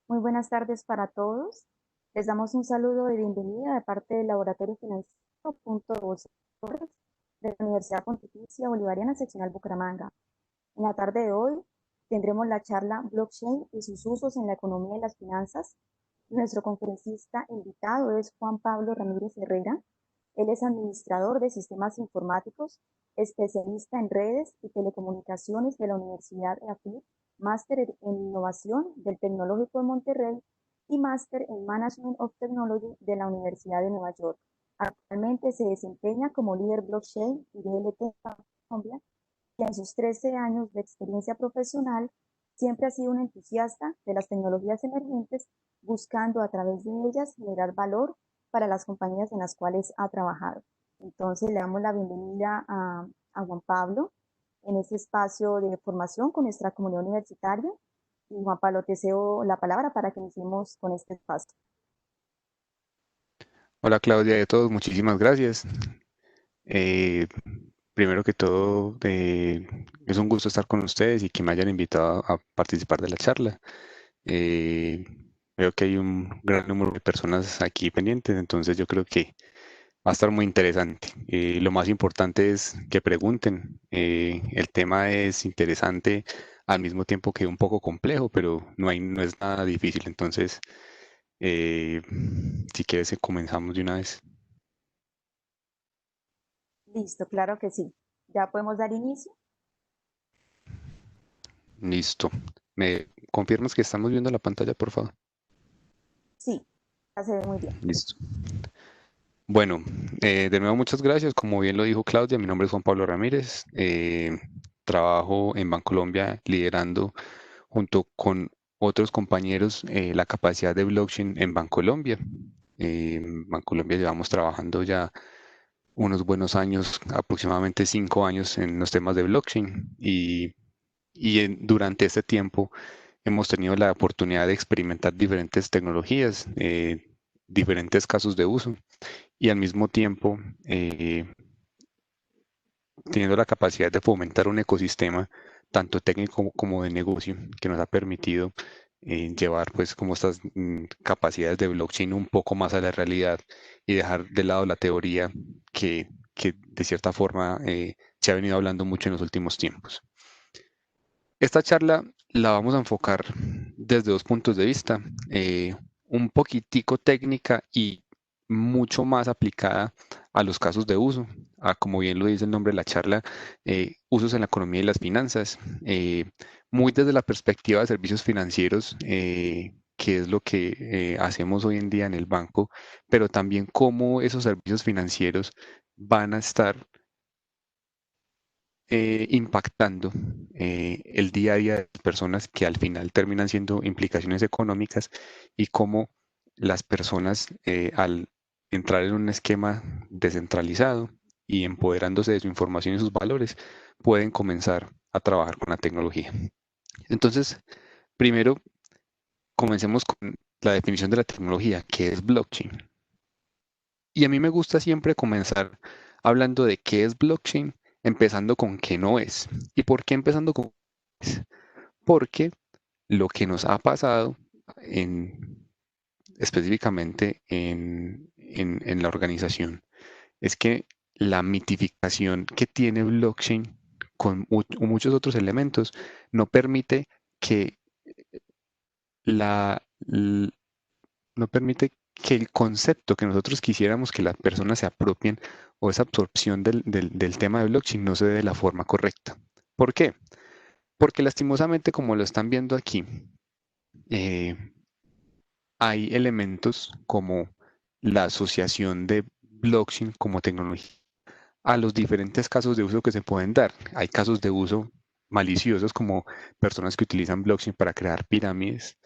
Muy buenas tardes para todos. Les damos un saludo de bienvenida de parte del Laboratorio Financiero Punto Bolsa de la Universidad Pontificia Bolivariana Seccional Bucaramanga. En la tarde de hoy tendremos la charla Blockchain y sus usos en la economía y las finanzas. Nuestro conferencista invitado es Juan Pablo Ramírez Herrera. Él es administrador de sistemas informáticos, especialista en redes y telecomunicaciones de la Universidad EAFIT, máster en innovación del Tecnológico de Monterrey y máster en Management of Technology de la Universidad de Nueva York. Actualmente se desempeña como líder blockchain y DLT en Colombia y en sus 13 años de experiencia profesional siempre ha sido un entusiasta de las tecnologías emergentes, buscando a través de ellas generar valor para las compañías en las cuales ha trabajado. Entonces le damos la bienvenida a Juan Pablo en este espacio de formación con nuestra comunidad universitaria. Y Juan Pablo, te cedo la palabra para que iniciemos con este espacio. Hola Claudia y a todos, muchísimas gracias. Eh, Primero que todo, es un gusto estar con ustedes y que me hayan invitado a participar de la charla. Eh, Veo que hay un gran número de personas aquí pendientes, entonces yo creo que va a estar muy interesante. Lo más importante es que pregunten. El tema es interesante al mismo tiempo que un poco complejo, pero no es nada difícil. Entonces, eh, si quieres, comenzamos de una vez. Listo, claro que sí. Ya podemos dar inicio. Listo. ¿Me confirmas que estamos viendo la pantalla, por favor? Sí, ya se ve muy bien. Listo. Bueno, de nuevo muchas gracias. Como bien lo dijo Claudia, mi nombre es Juan Pablo Ramírez. Trabajo en Bancolombia liderando junto con otros compañeros la capacidad de blockchain en Bancolombia. En Bancolombia llevamos trabajando ya unos buenos años, aproximadamente 5 años en los temas de blockchain durante este tiempo hemos tenido la oportunidad de experimentar diferentes tecnologías, diferentes casos de uso y al mismo tiempo teniendo la capacidad de fomentar un ecosistema tanto técnico como de negocio que nos ha permitido llevar pues como estas capacidades de blockchain un poco más a la realidad y dejar de lado la teoría que de cierta forma se ha venido hablando mucho en los últimos tiempos. Esta charla la vamos a enfocar desde dos puntos de vista, un poquitico técnica y mucho más aplicada a los casos de uso, a como bien lo dice el nombre de la charla, usos en la economía y las finanzas, muy desde la perspectiva de servicios financieros, que es lo que hacemos hoy en día en el banco, pero también cómo esos servicios financieros van a estar impactando el día a día de las personas que al final terminan siendo implicaciones económicas y cómo las personas al entrar en un esquema descentralizado y empoderándose de su información y sus valores, pueden comenzar a trabajar con la tecnología. Entonces, primero, comencemos con la definición de la tecnología, que es blockchain. Y a mí me gusta siempre comenzar hablando de qué es blockchain, empezando con qué no es. ¿Y por qué empezando con qué es? Porque lo que nos ha pasado específicamente en la organización es que la mitificación que tiene blockchain con muchos otros elementos no permite que la, l- no permite que el concepto que nosotros quisiéramos que las personas se apropien o esa absorción del tema de blockchain no se dé de la forma correcta. ¿Por qué? Porque lastimosamente, como lo están viendo aquí, eh, hay elementos como la asociación de blockchain como tecnología a los diferentes casos de uso que se pueden dar. Hay casos de uso maliciosos como personas que utilizan blockchain para crear pirámides,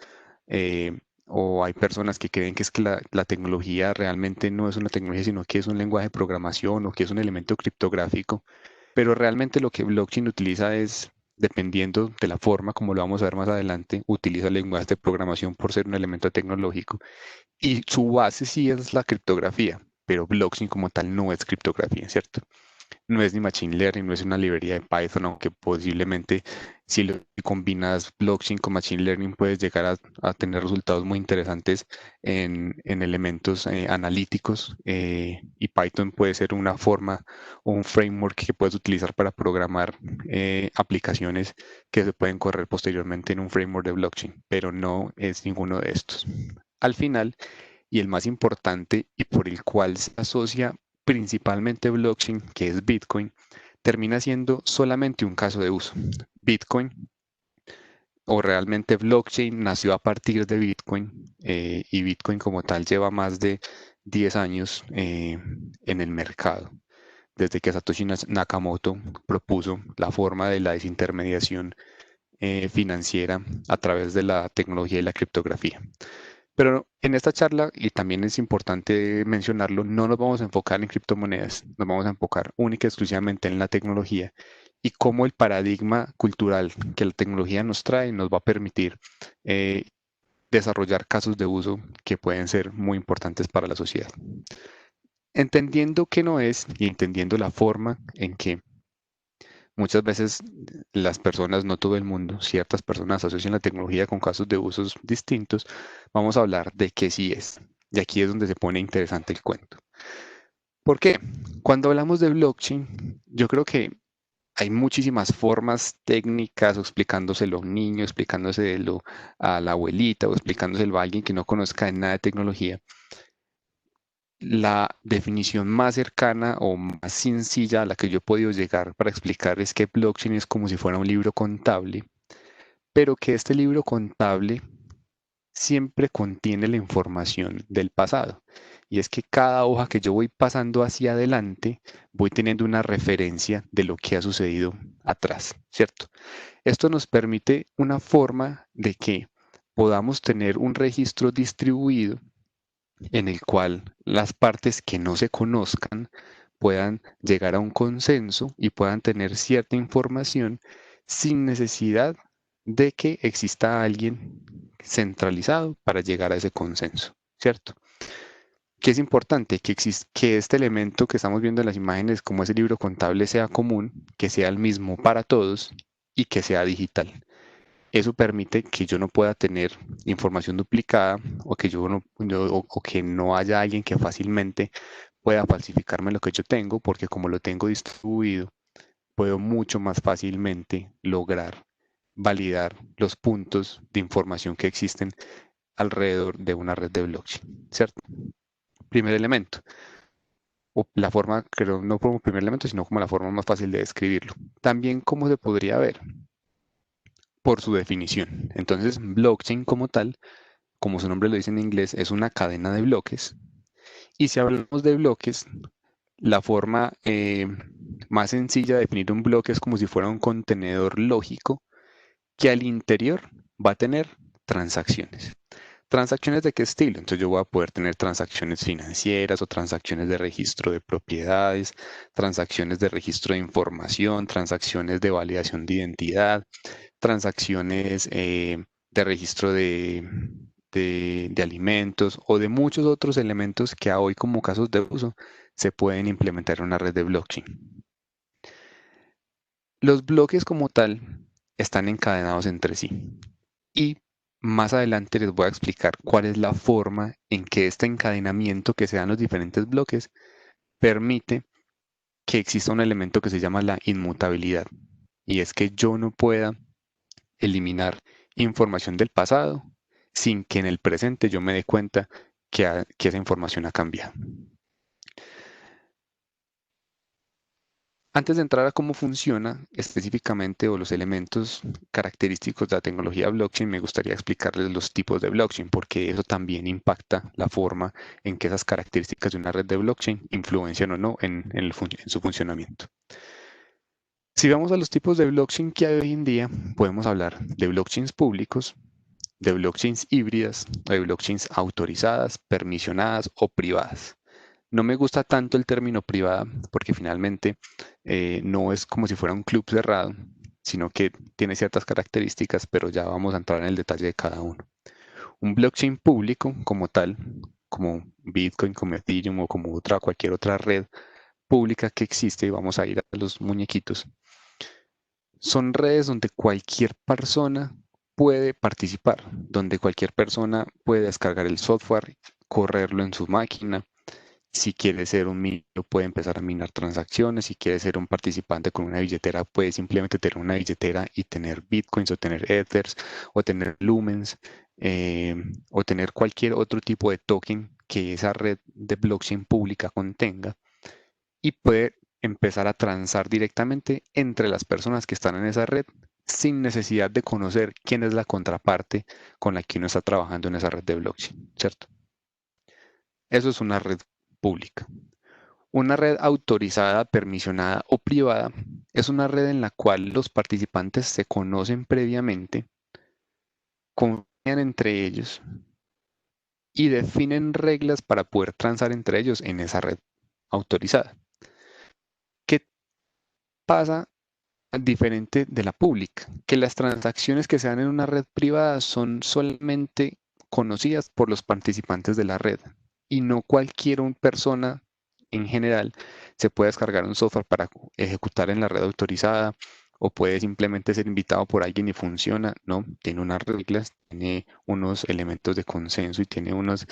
o hay personas que creen que es que la tecnología realmente no es una tecnología, sino que es un lenguaje de programación o que es un elemento criptográfico, pero realmente lo que blockchain utiliza es, dependiendo de la forma, como lo vamos a ver más adelante, utiliza lenguajes de programación por ser un elemento tecnológico y su base sí es la criptografía, pero blockchain como tal no es criptografía, ¿cierto? No es ni Machine Learning, no es una librería de Python, aunque posiblemente si lo si combinas blockchain con Machine Learning puedes llegar a tener resultados muy interesantes en elementos analíticos y Python puede ser una forma o un framework que puedes utilizar para programar aplicaciones que se pueden correr posteriormente en un framework de blockchain, pero no es ninguno de estos. Al final, y el más importante y por el cual se asocia principalmente blockchain, que es Bitcoin, termina siendo solamente un caso de uso. Bitcoin o realmente blockchain nació a partir de Bitcoin y Bitcoin como tal lleva más de 10 años en el mercado, desde que Satoshi Nakamoto propuso la forma de la desintermediación financiera a través de la tecnología y la criptografía. Pero en esta charla, y también es importante mencionarlo, no nos vamos a enfocar en criptomonedas, nos vamos a enfocar única y exclusivamente en la tecnología y cómo el paradigma cultural que la tecnología nos trae nos va a permitir eh, desarrollar casos de uso que pueden ser muy importantes para la sociedad. Entendiendo que no es y entendiendo la forma en que muchas veces las personas, no todo el mundo, ciertas personas asocian la tecnología con casos de usos distintos. Vamos a hablar de qué sí es. Y aquí es donde se pone interesante el cuento. ¿Por qué? Cuando hablamos de blockchain, yo creo que hay muchísimas formas técnicas o explicándoselo a un niño, explicándoselo a la abuelita o explicándoselo a alguien que no conozca de nada de tecnología. La definición más cercana o más sencilla a la que yo he podido llegar para explicar es que blockchain es como si fuera un libro contable, pero que este libro contable siempre contiene la información del pasado. Y es que cada hoja que yo voy pasando hacia adelante, voy teniendo una referencia de lo que ha sucedido atrás, ¿cierto? Esto nos permite una forma de que podamos tener un registro distribuido en el cual las partes que no se conozcan puedan llegar a un consenso y puedan tener cierta información sin necesidad de que exista alguien centralizado para llegar a ese consenso, ¿cierto? Que es importante que este elemento que estamos viendo en las imágenes, como ese libro contable, sea común, que sea el mismo para todos y que sea digital. Eso permite que yo no pueda tener información duplicada o que o que no haya alguien que fácilmente pueda falsificarme lo que yo tengo, porque como lo tengo distribuido, puedo mucho más fácilmente lograr validar los puntos de información que existen alrededor de una red de blockchain, ¿cierto? Primer elemento, o la forma, creo, no como primer elemento, sino como la forma más fácil de describirlo. También, ¿cómo se podría ver? Por su definición. Entonces, blockchain como tal, como su nombre lo dice en inglés, es una cadena de bloques. Y si hablamos de bloques, la forma más sencilla de definir un bloque es como si fuera un contenedor lógico que al interior va a tener transacciones. ¿Transacciones de qué estilo? Entonces yo voy a poder tener transacciones financieras o transacciones de registro de propiedades, transacciones de registro de información, transacciones de validación de identidad, transacciones de registro de alimentos o de muchos otros elementos que a hoy como casos de uso se pueden implementar en una red de blockchain. Los bloques como tal están encadenados entre sí y más adelante les voy a explicar cuál es la forma en que este encadenamiento que se dan los diferentes bloques permite que exista un elemento que se llama la inmutabilidad y es que yo no pueda eliminar información del pasado sin que en el presente yo me dé cuenta que esa información ha cambiado. Antes de entrar a cómo funciona específicamente o los elementos característicos de la tecnología blockchain, me gustaría explicarles los tipos de blockchain, porque eso también impacta la forma en que esas características de una red de blockchain influencian o no en su funcionamiento. Si vamos a los tipos de blockchain que hay hoy en día, podemos hablar de blockchains públicos, de blockchains híbridas, de blockchains autorizadas, permisionadas o privadas. No me gusta tanto el término privada porque finalmente no es como si fuera un club cerrado, sino que tiene ciertas características, pero ya vamos a entrar en el detalle de cada uno. Un blockchain público como tal, como Bitcoin, como Ethereum o como cualquier otra red pública que existe, y vamos a ir a los muñequitos, son redes donde cualquier persona puede participar, donde cualquier persona puede descargar el software, correrlo en su máquina. Si quiere ser un minero, puede empezar a minar transacciones. Si quiere ser un participante con una billetera, puede simplemente tener una billetera y tener bitcoins o tener ethers o tener lumens eh, o tener cualquier otro tipo de token que esa red de blockchain pública contenga y puede empezar a transar directamente entre las personas que están en esa red sin necesidad de conocer quién es la contraparte con la que uno está trabajando en esa red de blockchain, ¿cierto? Eso es una red pública. Una red autorizada, permisionada o privada es una red en la cual los participantes se conocen previamente, confían entre ellos y definen reglas para poder transar entre ellos en esa red autorizada. ¿Qué pasa diferente de la pública? Que las transacciones que se dan en una red privada son solamente conocidas por los participantes de la red y no cualquier persona en general se puede descargar un software para ejecutar en la red autorizada o puede simplemente ser invitado por alguien y funciona. No, tiene unas reglas, tiene unos elementos de consenso y tiene unos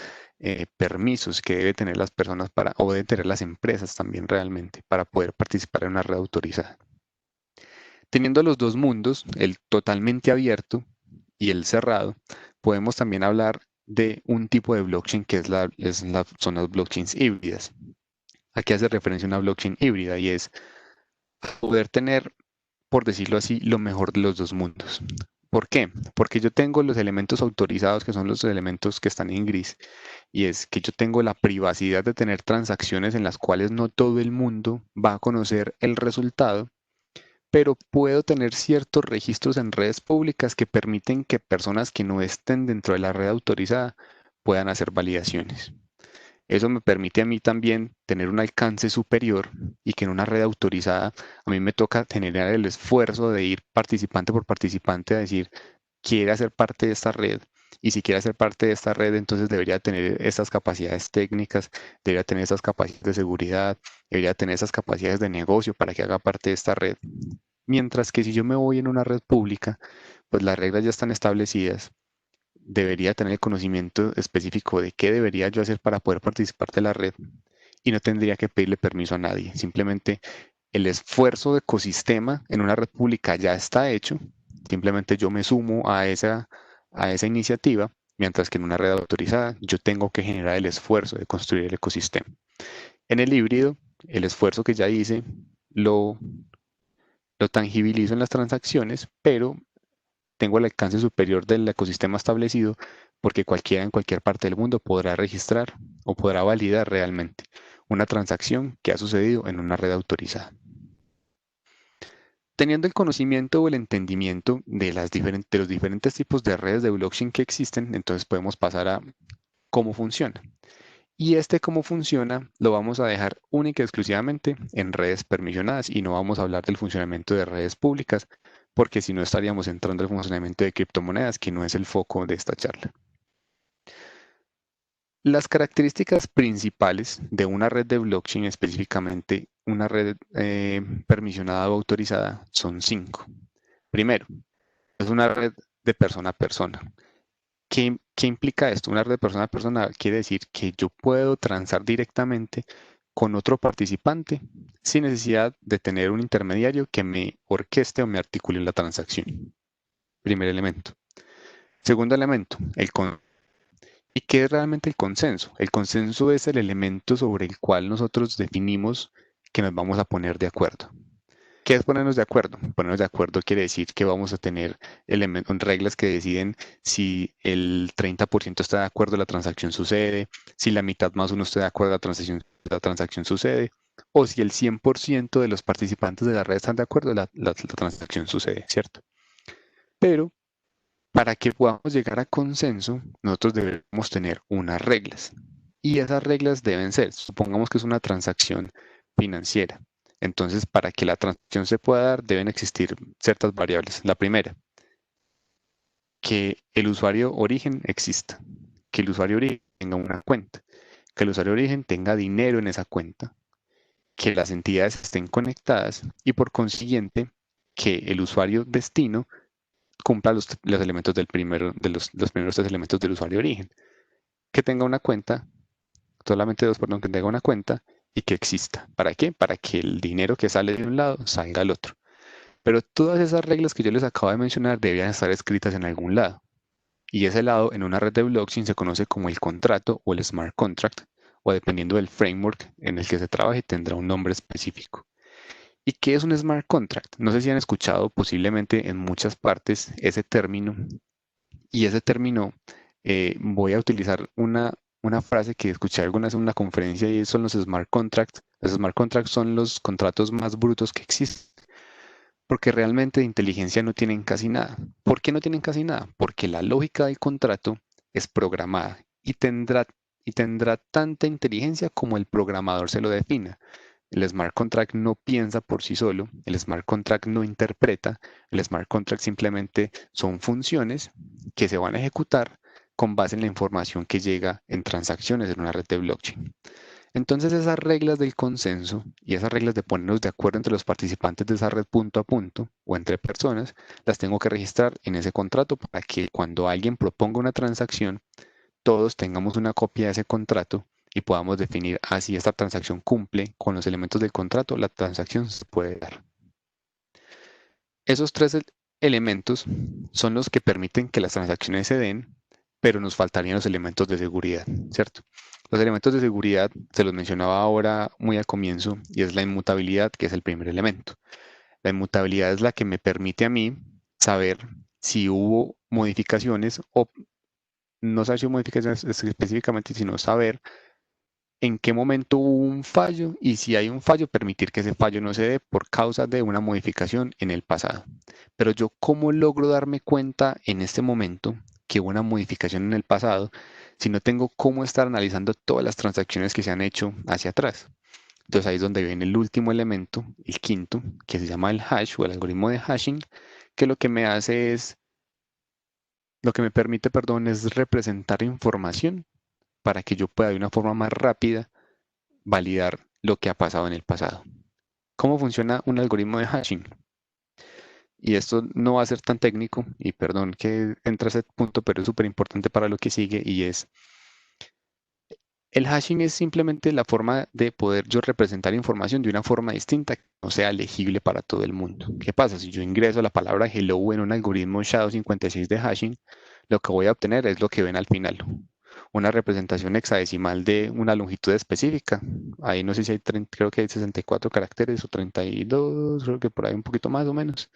permisos que debe tener las personas para, o deben tener las empresas también realmente para poder participar en una red autorizada. Teniendo los dos mundos, el totalmente abierto y el cerrado, podemos también hablar de un tipo de blockchain que son las blockchains híbridas. Aquí hace referencia a una blockchain híbrida y es poder tener, por decirlo así, lo mejor de los dos mundos. ¿Por qué? Porque yo tengo los elementos autorizados, que son los elementos que están en gris, y es que yo tengo la privacidad de tener transacciones en las cuales no todo el mundo va a conocer el resultado, pero puedo tener ciertos registros en redes públicas que permiten que personas que no estén dentro de la red autorizada puedan hacer validaciones. Eso me permite a mí también tener un alcance superior y que en una red autorizada a mí me toca generar el esfuerzo de ir participante por participante a decir, quiere hacer parte de esta red. Y si quiere hacer parte de esta red, entonces debería tener estas capacidades técnicas, debería tener estas capacidades de seguridad, debería tener esas capacidades de negocio para que haga parte de esta red. Mientras que si yo me voy en una red pública, pues las reglas ya están establecidas. Debería tener el conocimiento específico de qué debería yo hacer para poder participar de la red y no tendría que pedirle permiso a nadie. Simplemente el esfuerzo de ecosistema en una red pública ya está hecho. Simplemente yo me sumo a esa iniciativa, mientras que en una red autorizada yo tengo que generar el esfuerzo de construir el ecosistema. En el híbrido, el esfuerzo que ya hice lo, lo tangibilizo en las transacciones, pero tengo el alcance superior del ecosistema establecido porque cualquiera en cualquier parte del mundo podrá registrar o podrá validar realmente una transacción que ha sucedido en una red autorizada. Teniendo el conocimiento o el entendimiento de de los diferentes tipos de redes de blockchain que existen, entonces podemos pasar a cómo funciona. Y este cómo funciona lo vamos a dejar única y exclusivamente en redes permisionadas y no vamos a hablar del funcionamiento de redes públicas, porque si no estaríamos entrando al funcionamiento de criptomonedas, que no es el foco de esta charla. Las características principales de una red de blockchain, específicamente una red permisionada o autorizada, son 5. Primero, es una red de persona a persona. ¿Qué implica esto? Una red de persona a persona quiere decir que yo puedo transar directamente con otro participante sin necesidad de tener un intermediario que me orqueste o me articule la transacción. Primer elemento. Segundo elemento, ¿y qué es realmente el consenso? El consenso es el elemento sobre el cual nosotros definimos que nos vamos a poner de acuerdo. ¿Qué es ponernos de acuerdo? Ponernos de acuerdo quiere decir que vamos a tener reglas que deciden si el 30% está de acuerdo, la transacción sucede, si la mitad más uno está de acuerdo, la transacción sucede, o si el 100% de los participantes de la red están de acuerdo, la transacción sucede, ¿cierto? Pero para que podamos llegar a consenso, nosotros debemos tener unas reglas. Y esas reglas deben ser, supongamos que es una transacción financiera. Entonces, para que la transacción se pueda dar, deben existir ciertas variables. La primera, que el usuario origen exista, que el usuario origen tenga una cuenta, que el usuario origen tenga dinero en esa cuenta que las entidades estén conectadas y por consiguiente que el usuario destino cumpla los elementos del primero, de los primeros tres elementos del usuario origen. Que tenga una cuenta, solamente dos, perdón, que tenga una cuenta y que exista. ¿Para qué? Para que el dinero que sale de un lado salga al otro. Pero todas esas reglas que yo les acabo de mencionar debían estar escritas en algún lado. Y ese lado en una red de blockchain se conoce como el contrato o el smart contract, o dependiendo del framework en el que se trabaje, tendrá un nombre específico. ¿Y qué es un smart contract? No sé si han escuchado posiblemente en muchas partes ese término. Y ese término, voy a utilizar una frase que escuché alguna vez en una conferencia y son los smart contracts. Los smart contracts son los contratos más brutos que existen. Porque realmente de inteligencia no tienen casi nada. ¿Por qué no tienen casi nada? Porque la lógica del contrato es programada y tendrá tanta inteligencia como el programador se lo defina. El smart contract no piensa por sí solo, el smart contract no interpreta, el smart contract simplemente son funciones que se van a ejecutar con base en la información que llega en transacciones en una red de blockchain. Entonces esas reglas del consenso y esas reglas de ponernos de acuerdo entre los participantes de esa red punto a punto o entre personas, las tengo que registrar en ese contrato para que cuando alguien proponga una transacción, todos tengamos una copia de ese contrato y podamos definir si esta transacción cumple con los elementos del contrato, la transacción se puede dar. Esos tres elementos son los que permiten que las transacciones se den, pero nos faltarían los elementos de seguridad, ¿cierto? Los elementos de seguridad se los mencionaba ahora muy al comienzo y es la inmutabilidad, que es el primer elemento. La inmutabilidad es la que me permite a mí saber si hubo modificaciones o no saber si hubo modificaciones específicamente, sino saber en qué momento hubo un fallo y si hay un fallo, permitir que ese fallo no se dé por causa de una modificación en el pasado. Pero yo, ¿cómo logro darme cuenta en este momento que hubo una modificación en el pasado si no tengo cómo estar analizando todas las transacciones que se han hecho hacia atrás? Entonces ahí es donde viene el último elemento, el quinto, que se llama el hash o el algoritmo de hashing, que lo que me hace es, lo que me permite, perdón, es representar información para que yo pueda de una forma más rápida validar lo que ha pasado en el pasado. ¿Cómo funciona un algoritmo de hashing? Y esto no va a ser tan técnico, y perdón que entra a ese punto, pero es súper importante para lo que sigue, y es, el hashing es simplemente la forma de poder yo representar información de una forma distinta que no sea legible para todo el mundo. ¿Qué pasa? Si yo ingreso la palabra hello en un algoritmo SHA-256 de hashing, lo que voy a obtener es lo que ven al final, una representación hexadecimal de una longitud específica. Ahí no sé si hay, creo que hay 64 caracteres o 32, creo que por ahí un poquito más o menos.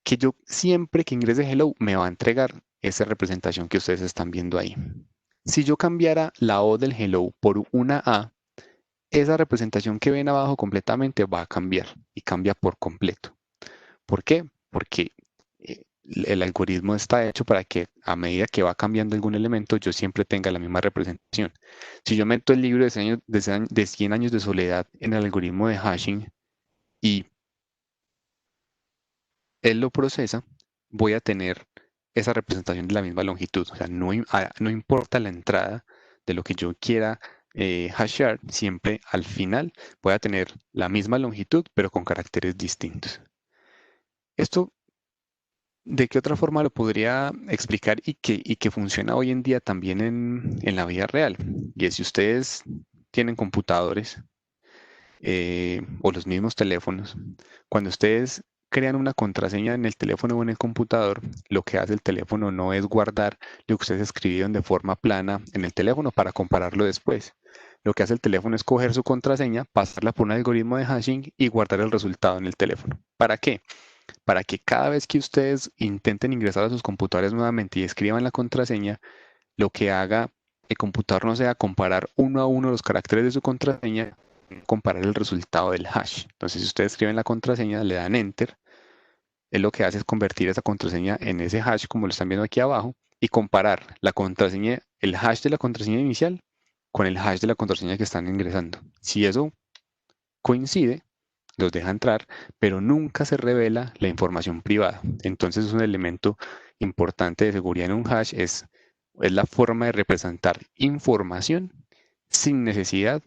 Que yo siempre que ingrese hello me va a entregar esa representación que ustedes están viendo ahí. Si yo cambiara la O del hello por una A, esa representación que ven abajo completamente va a cambiar y cambia por completo. ¿Por qué? Porque el algoritmo está hecho para que a medida que va cambiando algún elemento, yo siempre tenga la misma representación. Si yo meto el libro de 100 años de soledad en el algoritmo de hashing y él lo procesa, voy a tener esa representación de la misma longitud. O sea, no importa la entrada de lo que yo quiera hashear, siempre al final voy a tener la misma longitud, pero con caracteres distintos. Esto, ¿de qué otra forma lo podría explicar y que funciona hoy en día también en la vida real? Y es si ustedes tienen computadores o los mismos teléfonos, cuando ustedes crean una contraseña en el teléfono o en el computador, lo que hace el teléfono no es guardar lo que ustedes escribieron de forma plana en el teléfono para compararlo después. Lo que hace el teléfono es coger su contraseña, pasarla por un algoritmo de hashing y guardar el resultado en el teléfono. ¿Para qué? Para que cada vez que ustedes intenten ingresar a sus computadores nuevamente y escriban la contraseña, lo que haga el computador no sea comparar uno a uno los caracteres de su contraseña, comparar el resultado del hash. Entonces, si ustedes escriben la contraseña, le dan enter, él lo que hace es convertir esa contraseña en ese hash, como lo están viendo aquí abajo, y comparar la contraseña, el hash de la contraseña inicial con el hash de la contraseña que están ingresando. Si eso coincide, los deja entrar, pero nunca se revela la información privada. Entonces, es un elemento importante de seguridad en un hash, es la forma de representar información sin necesidad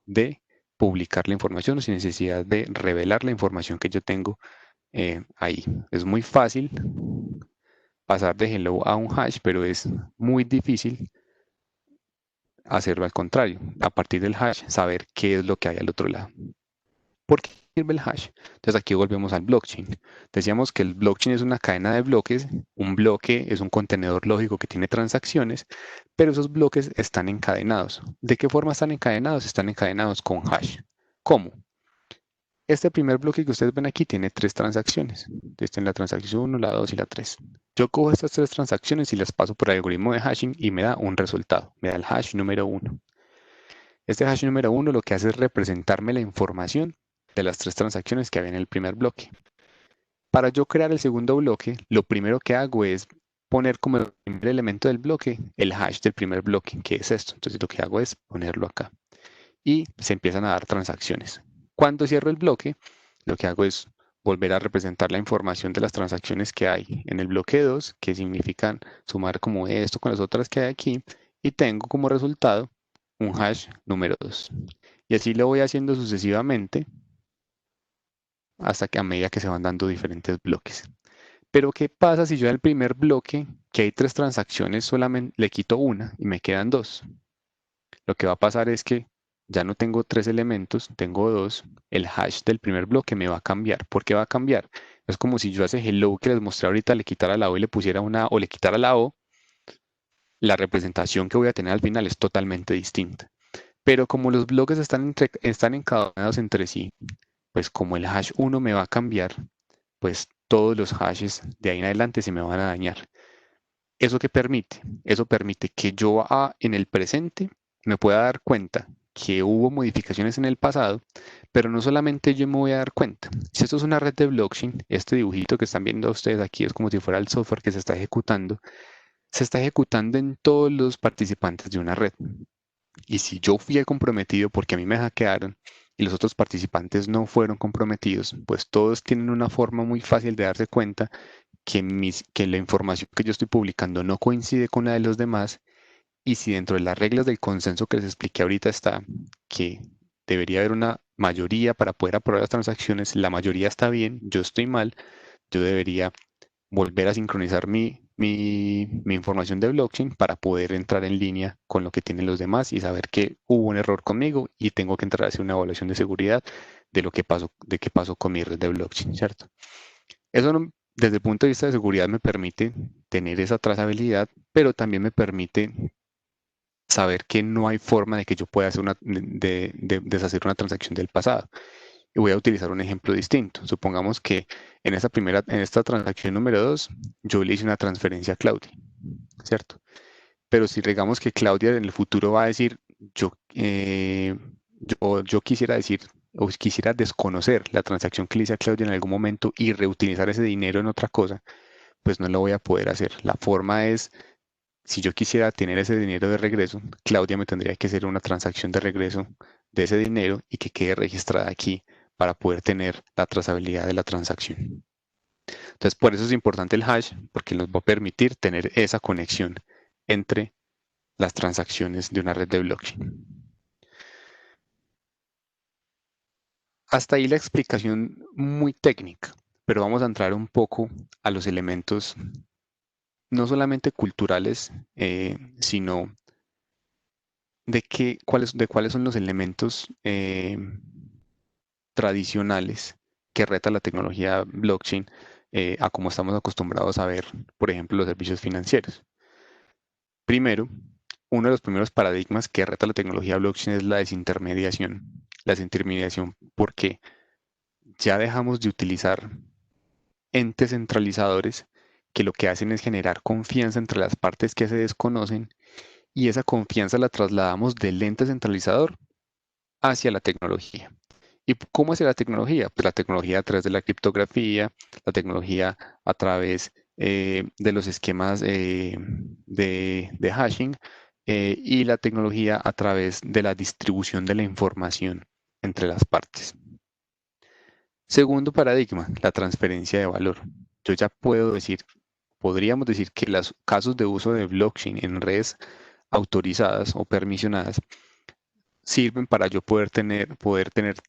de publicar la información o sin necesidad de revelar la información que yo tengo ahí. Es muy fácil pasar de hello a un hash, pero es muy difícil hacerlo al contrario. A partir del hash, saber qué es lo que hay al otro lado. ¿Por qué sirve el hash? Entonces aquí volvemos al blockchain. Decíamos que el blockchain es una cadena de bloques. Un bloque es un contenedor lógico que tiene transacciones, pero esos bloques están encadenados. ¿De qué forma están encadenados? Están encadenados con hash. ¿Cómo? Este primer bloque que ustedes ven aquí tiene 3 transacciones. Esta es la transacción 1, la 2 y la 3. Yo cojo estas 3 transacciones y las paso por el algoritmo de hashing y me da un resultado. Me da el hash número 1. Este hash número 1 lo que hace es representarme la información de las 3 transacciones que había en el primer bloque. Para yo crear el segundo bloque, lo primero que hago es poner como el primer elemento del bloque el hash del primer bloque, que es esto. Entonces lo que hago es ponerlo acá. Y se empiezan a dar transacciones. Cuando cierro el bloque, lo que hago es volver a representar la información de las transacciones que hay en el bloque 2, que significan sumar como esto con las otras que hay aquí, y tengo como resultado un hash número 2. Y así lo voy haciendo sucesivamente hasta que a medida que se van dando diferentes bloques. Pero ¿qué pasa si yo al primer bloque, que hay 3 transacciones, solamente le quito una y me quedan 2? Lo que va a pasar es que ya no tengo 3 elementos, tengo 2. El hash del primer bloque me va a cambiar. ¿Por qué va a cambiar? Es como si yo a ese hello que les mostré ahorita le quitara la O y le pusiera una o le quitara la O, la representación que voy a tener al final es totalmente distinta. Pero como los bloques están encadenados entre sí, pues como el hash 1 me va a cambiar, pues todos los hashes de ahí en adelante se me van a dañar. ¿Eso qué permite? Eso permite que yo en el presente me pueda dar cuenta que hubo modificaciones en el pasado, pero no solamente yo me voy a dar cuenta. Si esto es una red de blockchain, este dibujito que están viendo ustedes aquí es como si fuera el software que se está ejecutando en todos los participantes de una red. Y si yo fui comprometido porque a mí me hackearon y los otros participantes no fueron comprometidos, pues todos tienen una forma muy fácil de darse cuenta que la información que yo estoy publicando no coincide con la de los demás, y si dentro de las reglas del consenso que les expliqué ahorita está que debería haber una mayoría para poder aprobar las transacciones, la mayoría está bien, yo estoy mal, yo debería volver a sincronizar mi información de blockchain para poder entrar en línea con lo que tienen los demás y saber que hubo un error conmigo y tengo que entrar a hacer una evaluación de seguridad de lo que pasó, de qué pasó con mi red de blockchain, ¿cierto? Eso desde el punto de vista de seguridad me permite tener esa trazabilidad, pero también me permite saber que no hay forma de que yo pueda hacer deshacer una transacción del pasado. Y voy a utilizar un ejemplo distinto. Supongamos que en esta transacción número 2, yo le hice una transferencia a Claudia, ¿cierto? Pero si digamos que Claudia en el futuro va a decir, yo quisiera decir, o quisiera desconocer la transacción que le hice a Claudia en algún momento y reutilizar ese dinero en otra cosa, pues no lo voy a poder hacer. La forma es, si yo quisiera tener ese dinero de regreso, Claudia me tendría que hacer una transacción de regreso de ese dinero y que quede registrada aquí para poder tener la trazabilidad de la transacción. Entonces, por eso es importante el hash, porque nos va a permitir tener esa conexión entre las transacciones de una red de blockchain. Hasta ahí la explicación muy técnica, pero vamos a entrar un poco a los elementos no solamente culturales, sino de cuáles son los elementos tradicionales que reta la tecnología blockchain a como estamos acostumbrados a ver, por ejemplo, los servicios financieros. Primero, uno de los primeros paradigmas que reta la tecnología blockchain es la desintermediación. La desintermediación porque ya dejamos de utilizar entes centralizadores que lo que hacen es generar confianza entre las partes que se desconocen, y esa confianza la trasladamos del ente centralizador hacia la tecnología. ¿Y cómo es la tecnología? Pues la tecnología a través de la criptografía, la tecnología a través de los esquemas de hashing, y la tecnología a través de la distribución de la información entre las partes. Segundo paradigma, la transferencia de valor. Yo ya podríamos decir que los casos de uso de blockchain en redes autorizadas o permisionadas sirven para yo poder tener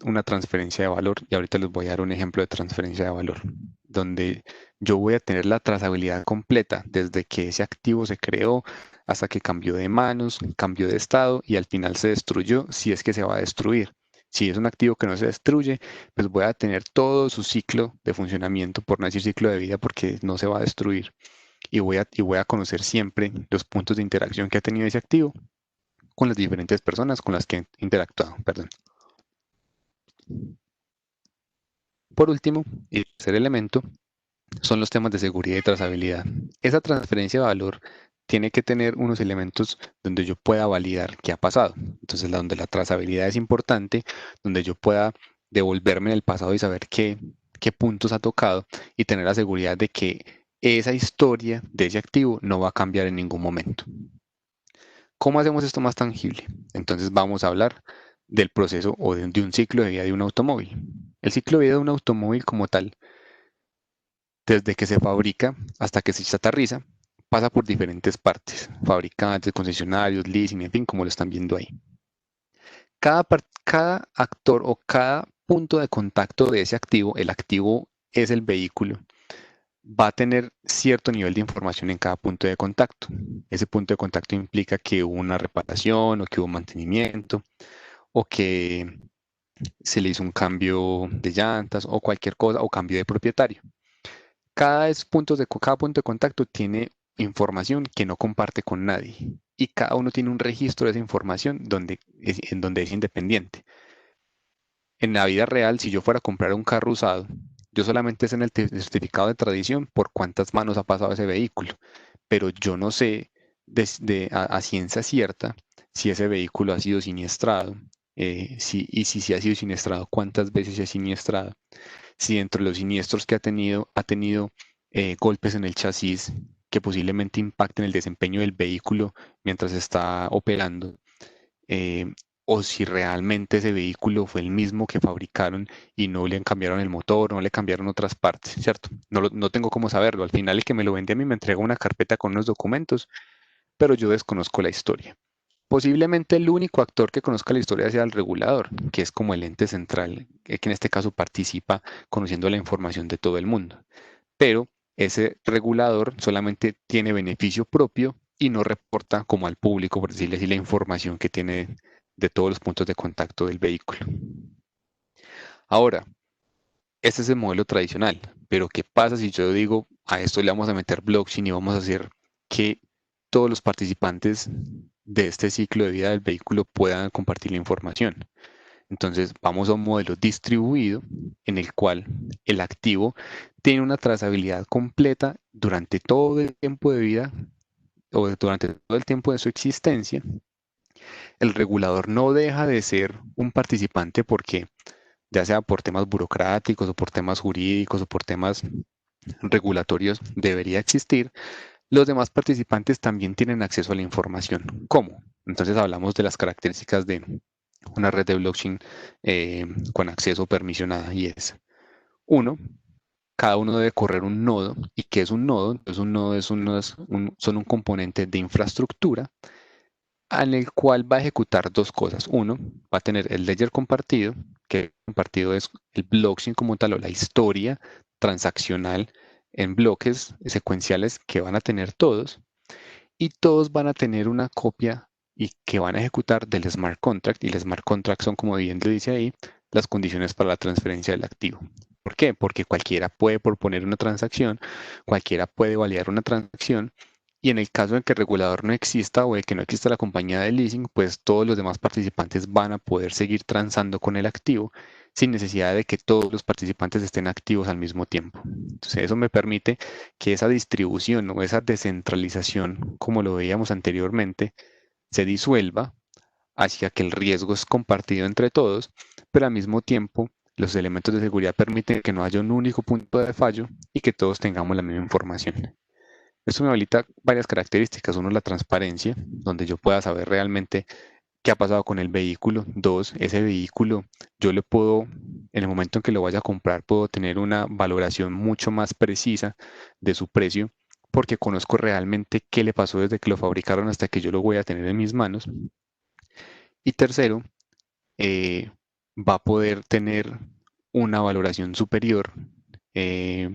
una transferencia de valor. Y ahorita les voy a dar un ejemplo de transferencia de valor, donde yo voy a tener la trazabilidad completa desde que ese activo se creó hasta que cambió de manos, cambió de estado y al final se destruyó, si es que se va a destruir. Si es un activo que no se destruye, pues voy a tener todo su ciclo de funcionamiento, por no decir ciclo de vida, porque no se va a destruir. Y voy a conocer siempre los puntos de interacción que ha tenido ese activo con las diferentes personas con las que he interactuado. Perdón. Por último, y tercer elemento, son los temas de seguridad y trazabilidad. Esa transferencia de valor tiene que tener unos elementos donde yo pueda validar qué ha pasado. Entonces, donde la trazabilidad es importante, donde yo pueda devolverme en el pasado y saber qué puntos ha tocado y tener la seguridad de que esa historia de ese activo no va a cambiar en ningún momento. ¿Cómo hacemos esto más tangible? Entonces vamos a hablar del proceso o de un ciclo de vida de un automóvil. El ciclo de vida de un automóvil como tal, desde que se fabrica hasta que se chatarriza, pasa por diferentes partes, fabricantes, concesionarios, leasing, en fin, como lo están viendo ahí. Cada actor o cada punto de contacto de ese activo, el activo es el vehículo, va a tener cierto nivel de información en cada punto de contacto. Ese punto de contacto implica que hubo una reparación o que hubo mantenimiento o que se le hizo un cambio de llantas o cualquier cosa o cambio de propietario. Cada punto de contacto tiene información que no comparte con nadie y cada uno tiene un registro de esa información en donde es independiente. En la vida real, si yo fuera a comprar un carro usado, yo solamente sé en el certificado de tradición por cuántas manos ha pasado ese vehículo, pero yo no sé a ciencia cierta si ese vehículo ha sido siniestrado, y si se ha sido siniestrado, cuántas veces se ha siniestrado, si dentro de los siniestros que ha tenido golpes en el chasis que posiblemente impacten el desempeño del vehículo mientras está operando, eh, o si realmente ese vehículo fue el mismo que fabricaron y no le cambiaron el motor, no le cambiaron otras partes, ¿cierto? No tengo cómo saberlo. Al final el que me lo vende a mí me entrega una carpeta con unos documentos, pero yo desconozco la historia. Posiblemente el único actor que conozca la historia sea el regulador, que es como el ente central, que en este caso participa conociendo la información de todo el mundo. Pero ese regulador solamente tiene beneficio propio y no reporta como al público, por decirle así, la información que tiene de todos los puntos de contacto del vehículo. Ahora, este es el modelo tradicional, pero ¿qué pasa si yo digo a esto le vamos a meter blockchain y vamos a hacer que todos los participantes de este ciclo de vida del vehículo puedan compartir la información? Entonces vamos a un modelo distribuido en el cual el activo tiene una trazabilidad completa durante todo el tiempo de vida o durante todo el tiempo de su existencia. El regulador no deja de ser un participante porque, ya sea por temas burocráticos o por temas jurídicos o por temas regulatorios, debería existir. Los demás participantes también tienen acceso a la información. ¿Cómo? Entonces hablamos de las características de una red de blockchain con acceso permisionada y es, uno, cada uno debe correr un nodo. ¿Y qué es un nodo? Entonces un nodo son un componente de infraestructura en el cual va a ejecutar dos cosas. Uno, va a tener el ledger compartido, que compartido es el blockchain como tal o la historia transaccional en bloques secuenciales que van a tener todos y todos van a tener una copia y que van a ejecutar del smart contract y el smart contract son, como bien lo dice ahí, las condiciones para la transferencia del activo. ¿Por qué? Porque cualquiera puede proponer una transacción, cualquiera puede validar una transacción y en el caso de que el regulador no exista o de que no exista la compañía de leasing, pues todos los demás participantes van a poder seguir transando con el activo sin necesidad de que todos los participantes estén activos al mismo tiempo. Entonces eso me permite que esa distribución o esa descentralización, como lo veíamos anteriormente, se disuelva hacia que el riesgo es compartido entre todos, pero al mismo tiempo los elementos de seguridad permiten que no haya un único punto de fallo y que todos tengamos la misma información. Esto me habilita varias características. Uno, la transparencia, donde yo pueda saber realmente qué ha pasado con el vehículo. Dos, ese vehículo, yo le puedo, en el momento en que lo vaya a comprar, puedo tener una valoración mucho más precisa de su precio, porque conozco realmente qué le pasó desde que lo fabricaron hasta que yo lo voy a tener en mis manos. Y tercero, va a poder tener una valoración superior eh,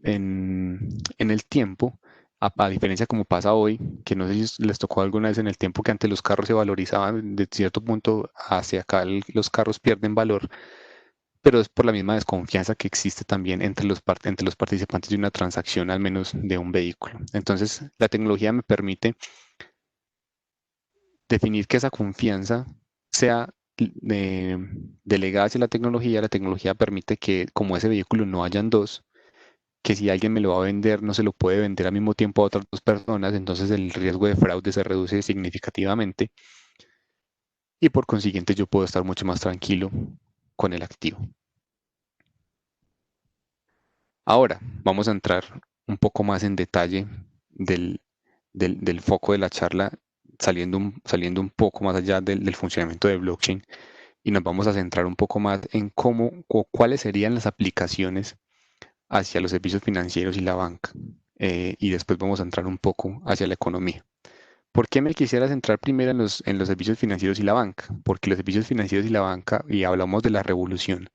en el tiempo, a diferencia como pasa hoy, que no sé si les tocó alguna vez en el tiempo que antes los carros se valorizaban, de cierto punto hacia acá los carros pierden valor, pero es por la misma desconfianza que existe también entre los participantes de una transacción, al menos de un vehículo. Entonces, la tecnología me permite definir que esa confianza sea delegada hacia la tecnología permite que como ese vehículo no hayan dos, que si alguien me lo va a vender, no se lo puede vender al mismo tiempo a otras dos personas, entonces el riesgo de fraude se reduce significativamente y por consiguiente yo puedo estar mucho más tranquilo con el activo. Ahora, vamos a entrar un poco más en detalle del, del foco de la charla, saliendo un poco más allá del funcionamiento de blockchain y nos vamos a centrar un poco más en cómo o cuáles serían las aplicaciones hacia los servicios financieros y la banca. Y después vamos a entrar un poco hacia la economía. ¿Por qué me quisiera centrar primero en los servicios financieros y la banca? Porque los servicios financieros y la banca, y hablamos de la revolución,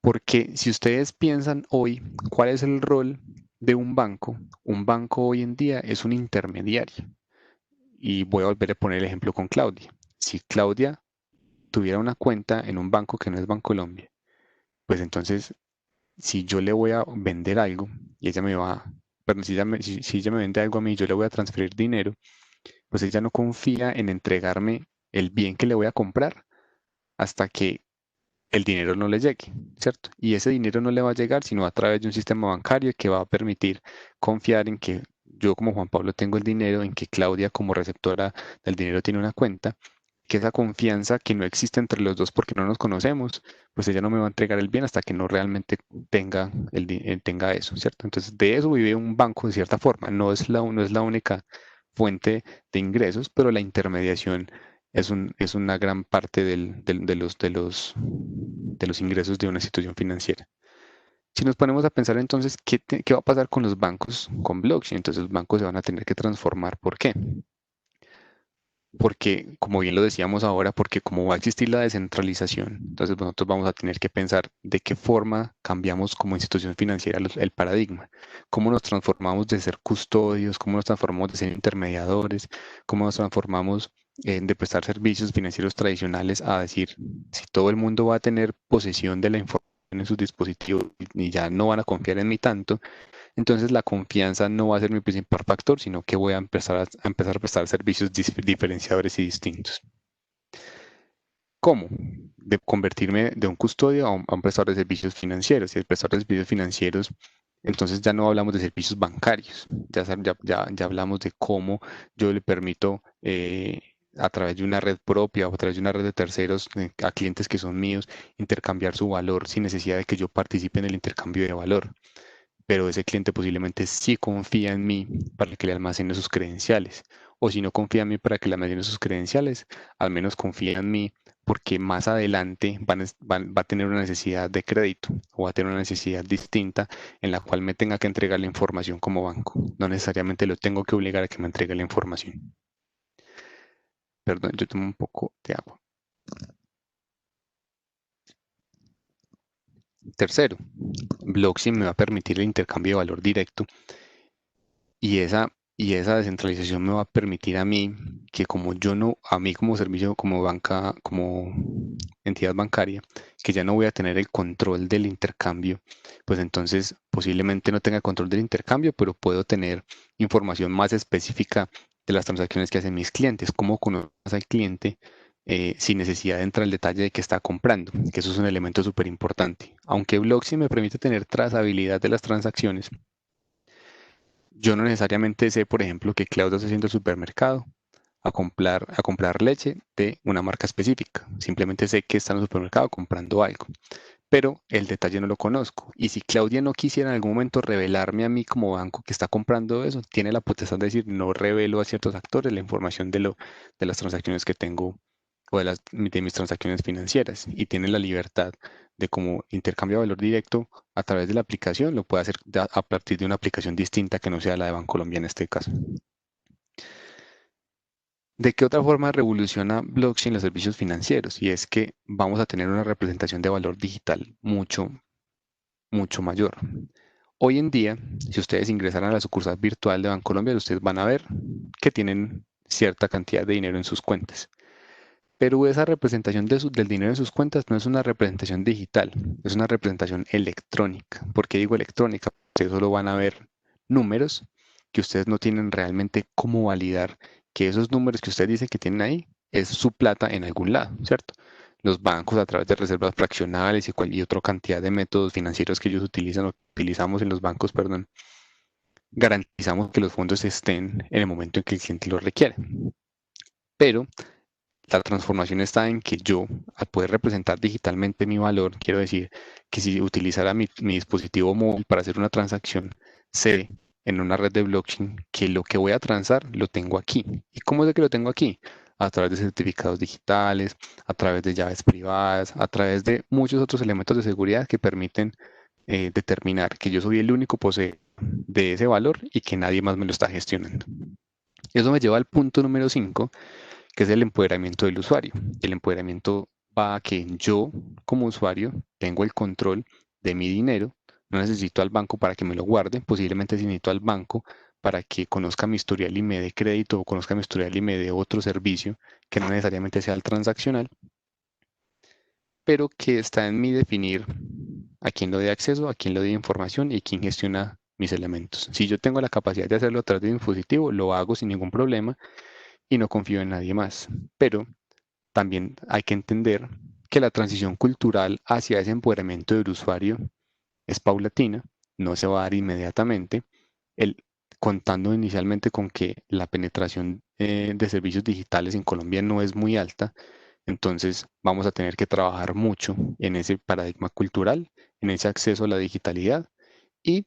porque si ustedes piensan hoy, ¿cuál es el rol de un banco? Un banco hoy en día es un intermediario. Y voy a volver a poner el ejemplo con Claudia. Si Claudia tuviera una cuenta en un banco que no es Bancolombia, pues entonces si yo le voy a vender algo y ella me va, perdón, si ella me vende algo a mí, yo le voy a transferir dinero, pues ella no confía en entregarme el bien que le voy a comprar hasta que el dinero no le llegue, ¿cierto? Y ese dinero no le va a llegar sino a través de un sistema bancario que va a permitir confiar en que yo como Juan Pablo tengo el dinero, en que Claudia como receptora del dinero tiene una cuenta, que esa confianza que no existe entre los dos porque no nos conocemos, pues ella no me va a entregar el bien hasta que no realmente tenga, tenga eso, ¿cierto? Entonces de eso vive un banco de cierta forma, no es la única fuente de ingresos, pero la intermediación es una gran parte de los ingresos de una institución financiera. Si nos ponemos a pensar entonces, ¿qué va a pasar con los bancos con blockchain? Entonces los bancos se van a tener que transformar. ¿Por qué? Porque, como bien lo decíamos ahora, porque como va a existir la descentralización, entonces nosotros vamos a tener que pensar de qué forma cambiamos como institución financiera el paradigma, cómo nos transformamos de ser custodios, cómo nos transformamos de ser intermediadores, cómo nos transformamos de prestar servicios financieros tradicionales a decir, si todo el mundo va a tener posesión de la información en sus dispositivos y ya no van a confiar en mí tanto, entonces la confianza no va a ser mi principal factor, sino que voy a empezar a prestar servicios diferenciadores y distintos. ¿Cómo? De convertirme de un custodio a un prestador de servicios financieros. Y el prestador de servicios financieros, entonces ya no hablamos de servicios bancarios, ya hablamos de cómo yo le permito a través de una red propia o a través de una red de terceros a clientes que son míos intercambiar su valor sin necesidad de que yo participe en el intercambio de valor, pero ese cliente posiblemente sí confía en mí para que le almacene sus credenciales. O si no confía en mí para que le almacene sus credenciales, al menos confía en mí porque más adelante va a tener una necesidad de crédito o va a tener una necesidad distinta en la cual me tenga que entregar la información como banco. No necesariamente lo tengo que obligar a que me entregue la información. Perdón, yo tomo un poco de agua. Tercero, blockchain me va a permitir el intercambio de valor directo. Y esa descentralización me va a permitir a mí que como yo no, a mí como servicio, como banca, como entidad bancaria, que ya no voy a tener el control del intercambio, pues entonces posiblemente no tenga control del intercambio, pero puedo tener información más específica de las transacciones que hacen mis clientes, cómo conoces al cliente sin necesidad de entrar al detalle de que está comprando, que eso es un elemento súper importante. Aunque blockchain me permite tener trazabilidad de las transacciones, yo no necesariamente sé, por ejemplo, que Claudia está haciendo el supermercado a comprar leche de una marca específica. Simplemente sé que está en el supermercado comprando algo, pero el detalle no lo conozco. Y si Claudia no quisiera en algún momento revelarme a mí como banco que está comprando eso, tiene la potestad de decir, no revelo a ciertos actores la información de las transacciones que tengo o de mis transacciones financieras y tiene la libertad de como intercambio de valor directo a través de la aplicación, lo puede hacer a partir de una aplicación distinta que no sea la de Bancolombia en este caso. ¿De qué otra forma revoluciona blockchain los servicios financieros? Y es que vamos a tener una representación de valor digital mucho mayor. Hoy en día, si ustedes ingresaran a la sucursal virtual de Bancolombia, ustedes van a ver que tienen cierta cantidad de dinero en sus cuentas. Pero esa representación del dinero en sus cuentas no es una representación digital, es una representación electrónica. ¿Por qué digo electrónica? Ustedes solo van a ver números que ustedes no tienen realmente cómo validar que esos números que ustedes dicen que tienen ahí es su plata en algún lado, ¿cierto? Los bancos a través de reservas fraccionales y otra cantidad de métodos financieros que ellos utilizan, o utilizamos en los bancos, perdón, garantizamos que los fondos estén en el momento en que el cliente los requiere. Pero la transformación está en que yo, al poder representar digitalmente mi valor, quiero decir que si utilizara mi dispositivo móvil para hacer una transacción, sé en una red de blockchain que lo que voy a transar lo tengo aquí. ¿Y cómo es de que lo tengo aquí? A través de certificados digitales, a través de llaves privadas, a través de muchos otros elementos de seguridad que permiten determinar que yo soy el único poseedor de ese valor y que nadie más me lo está gestionando. Eso me lleva al punto número 5, que es el empoderamiento del usuario. El empoderamiento va a que yo, como usuario, tengo el control de mi dinero, no necesito al banco para que me lo guarde, posiblemente necesito al banco para que conozca mi historial y me dé crédito o conozca mi historial y me dé otro servicio que no necesariamente sea el transaccional, pero que está en mí definir a quién le doy acceso, a quién le doy información y quién gestiona mis elementos. Si yo tengo la capacidad de hacerlo a través de un dispositivo, lo hago sin ningún problema y no confío en nadie más. Pero también hay que entender que la transición cultural hacia ese empoderamiento del usuario es paulatina, no se va a dar inmediatamente, el, contando inicialmente con que la penetración de servicios digitales en Colombia no es muy alta, entonces vamos a tener que trabajar mucho en ese paradigma cultural, en ese acceso a la digitalidad y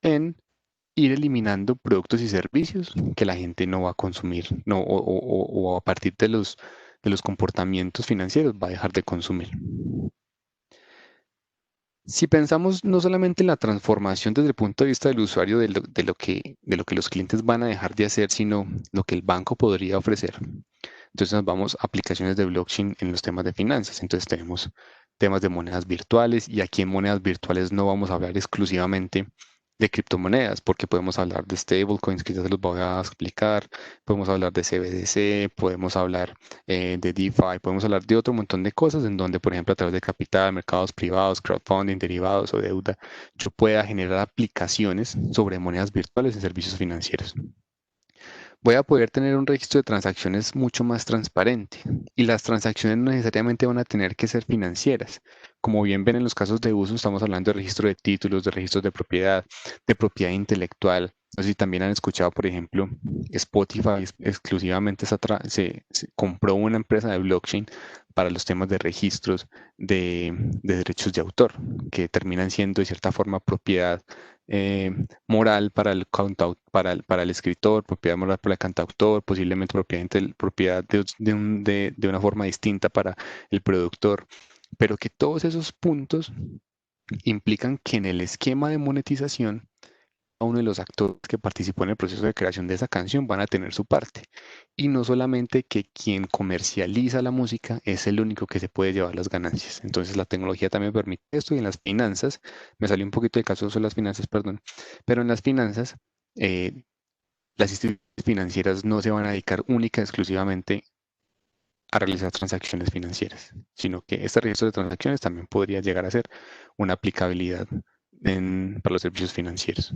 en ir eliminando productos y servicios que la gente no va a consumir, no, o a partir de los comportamientos financieros va a dejar de consumir. Si pensamos no solamente en la transformación desde el punto de vista del usuario de lo que los clientes van a dejar de hacer, sino lo que el banco podría ofrecer. Entonces nos vamos a aplicaciones de blockchain en los temas de finanzas. Entonces tenemos temas de monedas virtuales y aquí en monedas virtuales no vamos a hablar exclusivamente de criptomonedas porque podemos hablar de stablecoins, que ya se los voy a explicar, podemos hablar de CBDC, podemos hablar de DeFi, podemos hablar de otro montón de cosas en donde, por ejemplo, a través de capital, mercados privados, crowdfunding, derivados o deuda, yo pueda generar aplicaciones sobre monedas virtuales en servicios financieros. Voy a poder tener un registro de transacciones mucho más transparente y las transacciones no necesariamente van a tener que ser financieras. Como bien ven en los casos de uso, estamos hablando de registro de títulos, de registros de propiedad intelectual. No sé si también han escuchado, por ejemplo, Spotify exclusivamente se compró una empresa de blockchain para los temas de registros de derechos de autor, que terminan siendo de cierta forma propiedad eh, moral para para el escritor, propiedad moral para el cantautor, posiblemente propiedad de una forma distinta para el productor, pero que todos esos puntos implican que en el esquema de monetización, a uno de los actores que participó en el proceso de creación de esa canción van a tener su parte. Y no solamente que quien comercializa la música es el único que se puede llevar las ganancias. Entonces la tecnología también permite esto y en las finanzas, me salió un poquito de caso sobre las finanzas, perdón, pero en las finanzas, eh, las instituciones financieras no se van a dedicar única y exclusivamente a realizar transacciones financieras, sino que este registro de transacciones también podría llegar a ser una aplicabilidad para los servicios financieros.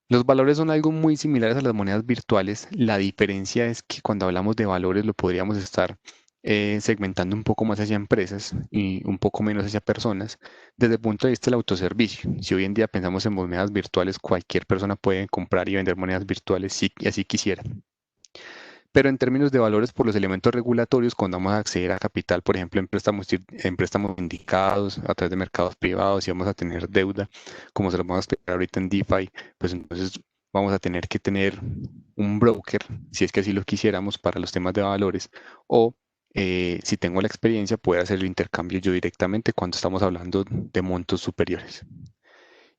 Los valores son algo muy similares a las monedas virtuales. La diferencia es que cuando hablamos de valores lo podríamos estar segmentando un poco más hacia empresas y un poco menos hacia personas desde el punto de vista del autoservicio. Si hoy en día pensamos en monedas virtuales, cualquier persona puede comprar y vender monedas virtuales si así quisiera. Pero en términos de valores por los elementos regulatorios, cuando vamos a acceder a capital, por ejemplo, en préstamos indicados a través de mercados privados y vamos a tener deuda, como se lo vamos a explicar ahorita en DeFi, pues entonces vamos a tener que tener un broker, si es que así lo quisiéramos, para los temas de valores, o si tengo la experiencia, puede hacer el intercambio yo directamente cuando estamos hablando de montos superiores.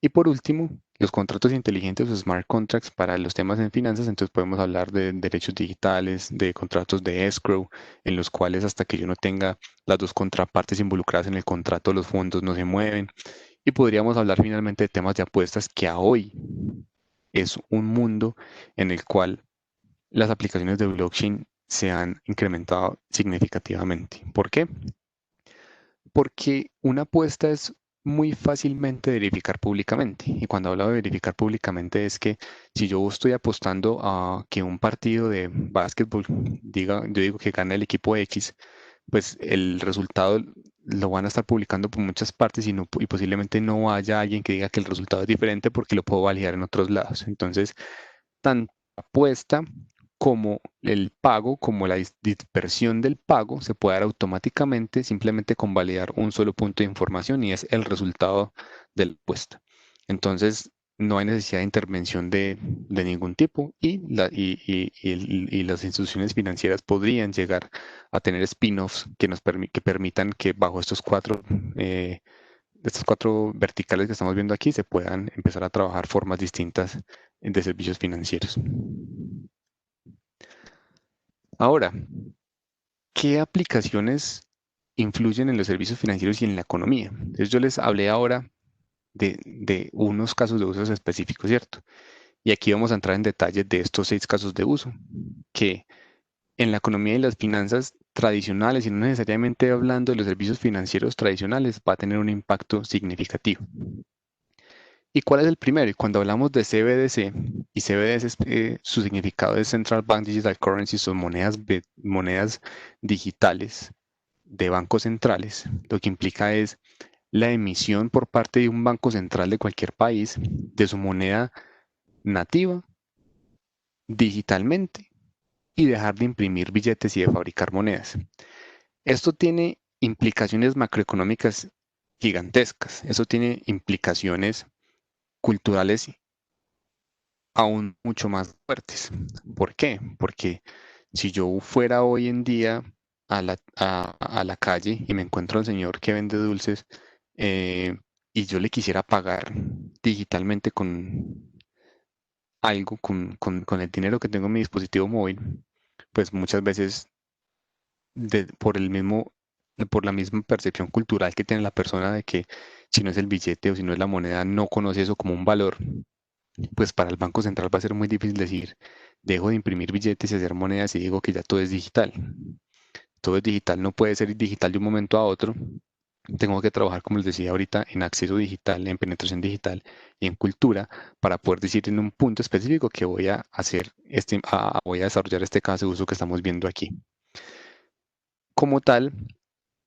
Y por último, los contratos inteligentes o smart contracts para los temas en finanzas, entonces podemos hablar de derechos digitales, de contratos de escrow, en los cuales hasta que yo no tenga las dos contrapartes involucradas en el contrato, los fondos no se mueven. Y podríamos hablar finalmente de temas de apuestas que a hoy es un mundo en el cual las aplicaciones de blockchain se han incrementado significativamente. ¿Por qué? Porque una apuesta es muy fácilmente verificar públicamente. Y cuando hablo de verificar públicamente es que si yo estoy apostando a que un partido de básquetbol yo digo que gana el equipo X, pues el resultado lo van a estar publicando por muchas partes y posiblemente no haya alguien que diga que el resultado es diferente porque lo puedo validar en otros lados. Entonces, tanto apuesta como el pago, como la dispersión del pago, se puede dar automáticamente simplemente con validar un solo punto de información y es el resultado de la apuesta. Entonces, no hay necesidad de intervención de ningún tipo y las instituciones financieras podrían llegar a tener spin-offs que permitan que bajo eh, estos cuatro verticales que estamos viendo aquí se puedan empezar a trabajar formas distintas de servicios financieros. Ahora, ¿qué aplicaciones influyen en los servicios financieros y en la economía? Entonces yo les hablé ahora de unos casos de usos específicos, ¿cierto? Y aquí vamos a entrar en detalles de estos 6 casos de uso, que en la economía y las finanzas tradicionales, y no necesariamente hablando de los servicios financieros tradicionales, va a tener un impacto significativo. ¿Y cuál es el primero? Y cuando hablamos de CBDC, y CBDC su significado es Central Bank Digital Currency, son monedas digitales de bancos centrales, lo que implica es la emisión por parte de un banco central de cualquier país de su moneda nativa digitalmente y dejar de imprimir billetes y de fabricar monedas. Esto tiene implicaciones macroeconómicas gigantescas. Eso tiene implicaciones culturales aún mucho más fuertes. ¿Por qué? Porque si yo fuera hoy en día a la calle y me encuentro al señor que vende dulces y yo le quisiera pagar digitalmente con algo, con el dinero que tengo en mi dispositivo móvil, pues muchas veces por la misma percepción cultural que tiene la persona de que si no es el billete o si no es la moneda, no conoce eso como un valor, pues para el Banco Central va a ser muy difícil decir, dejo de imprimir billetes y hacer monedas y digo que ya todo es digital. Todo es digital, no puede ser digital de un momento a otro. Tengo que trabajar, como les decía ahorita, en acceso digital, en penetración digital y en cultura para poder decir en un punto específico que voy a hacer voy a desarrollar este caso de uso que estamos viendo aquí. Como tal,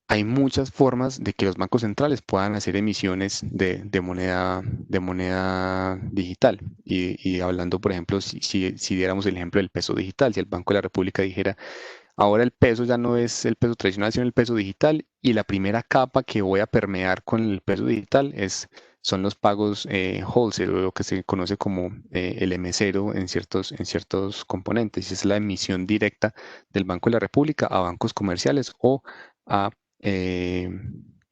hay muchas formas de que los bancos centrales puedan hacer emisiones de moneda digital. Y hablando, por ejemplo, si diéramos el ejemplo del peso digital, si el Banco de la República dijera, ahora el peso ya no es el peso tradicional, sino el peso digital, y la primera capa que voy a permear con el peso digital son los pagos wholesale, o lo que se conoce como el M0 en ciertos componentes. Y es la emisión directa del Banco de la República a bancos comerciales o a eh,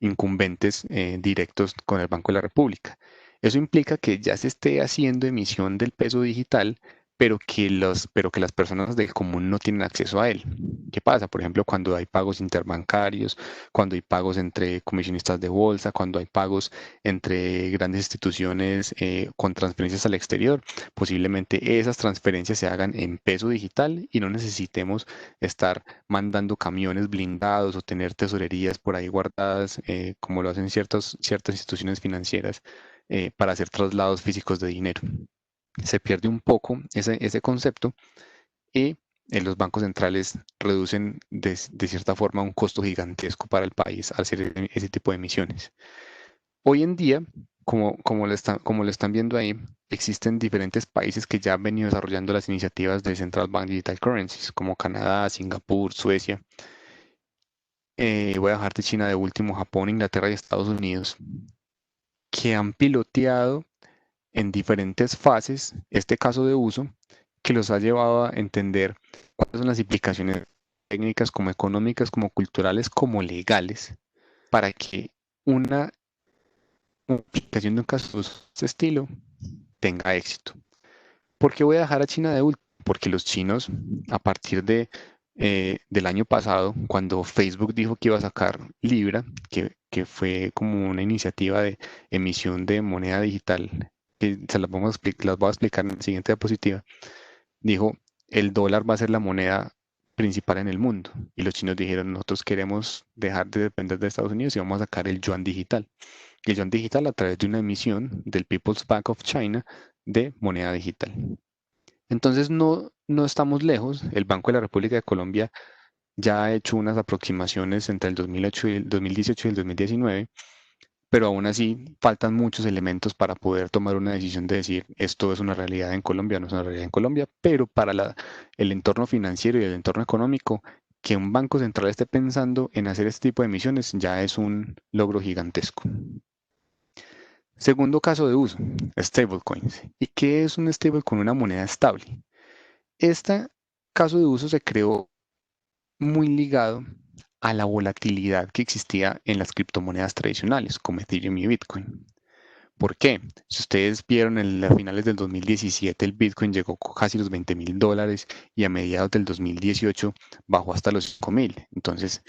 incumbentes directos con el Banco de la República. Eso implica que ya se esté haciendo emisión del peso digital, pero que las personas del común no tienen acceso a él. ¿Qué pasa? Por ejemplo, cuando hay pagos interbancarios, cuando hay pagos entre comisionistas de bolsa, cuando hay pagos entre grandes instituciones con transferencias al exterior, posiblemente esas transferencias se hagan en peso digital y no necesitemos estar mandando camiones blindados o tener tesorerías por ahí guardadas, como lo hacen ciertas instituciones financieras, para hacer traslados físicos de dinero. Se pierde un poco ese concepto y los bancos centrales reducen de cierta forma un costo gigantesco para el país al hacer ese tipo de emisiones. Hoy en día, como lo están viendo ahí, existen diferentes países que ya han venido desarrollando las iniciativas de Central Bank Digital Currencies, como Canadá, Singapur, Suecia. Voy a dejar de China de último, Japón, Inglaterra y Estados Unidos, que han piloteado en diferentes fases este caso de uso que los ha llevado a entender cuáles son las implicaciones técnicas, como económicas, como culturales, como legales, para que una aplicación de un caso de uso de este estilo tenga éxito. ¿Por qué voy a dejar a China de último? Porque los chinos, a partir del año pasado, cuando Facebook dijo que iba a sacar Libra, que fue como una iniciativa de emisión de moneda digital, que las voy a explicar en la siguiente diapositiva, dijo, el dólar va a ser la moneda principal en el mundo. Y los chinos dijeron, nosotros queremos dejar de depender de Estados Unidos y vamos a sacar el yuan digital. Y el yuan digital a través de una emisión del People's Bank of China de moneda digital. Entonces no estamos lejos. El Banco de la República de Colombia ya ha hecho unas aproximaciones entre el 2008 y el 2018 y el 2019, pero aún así faltan muchos elementos para poder tomar una decisión de decir esto es una realidad en Colombia, no es una realidad en Colombia, pero para el entorno financiero y el entorno económico, que un banco central esté pensando en hacer este tipo de emisiones ya es un logro gigantesco. Segundo caso de uso, stablecoins. ¿Y qué es un stablecoin? Una moneda estable. Este caso de uso se creó muy ligado a la volatilidad que existía en las criptomonedas tradicionales, como Ethereum y Bitcoin. ¿Por qué? Si ustedes vieron en las finales del 2017, el Bitcoin llegó casi los $20.000 y a mediados del 2018 bajó hasta los 5.000. Entonces,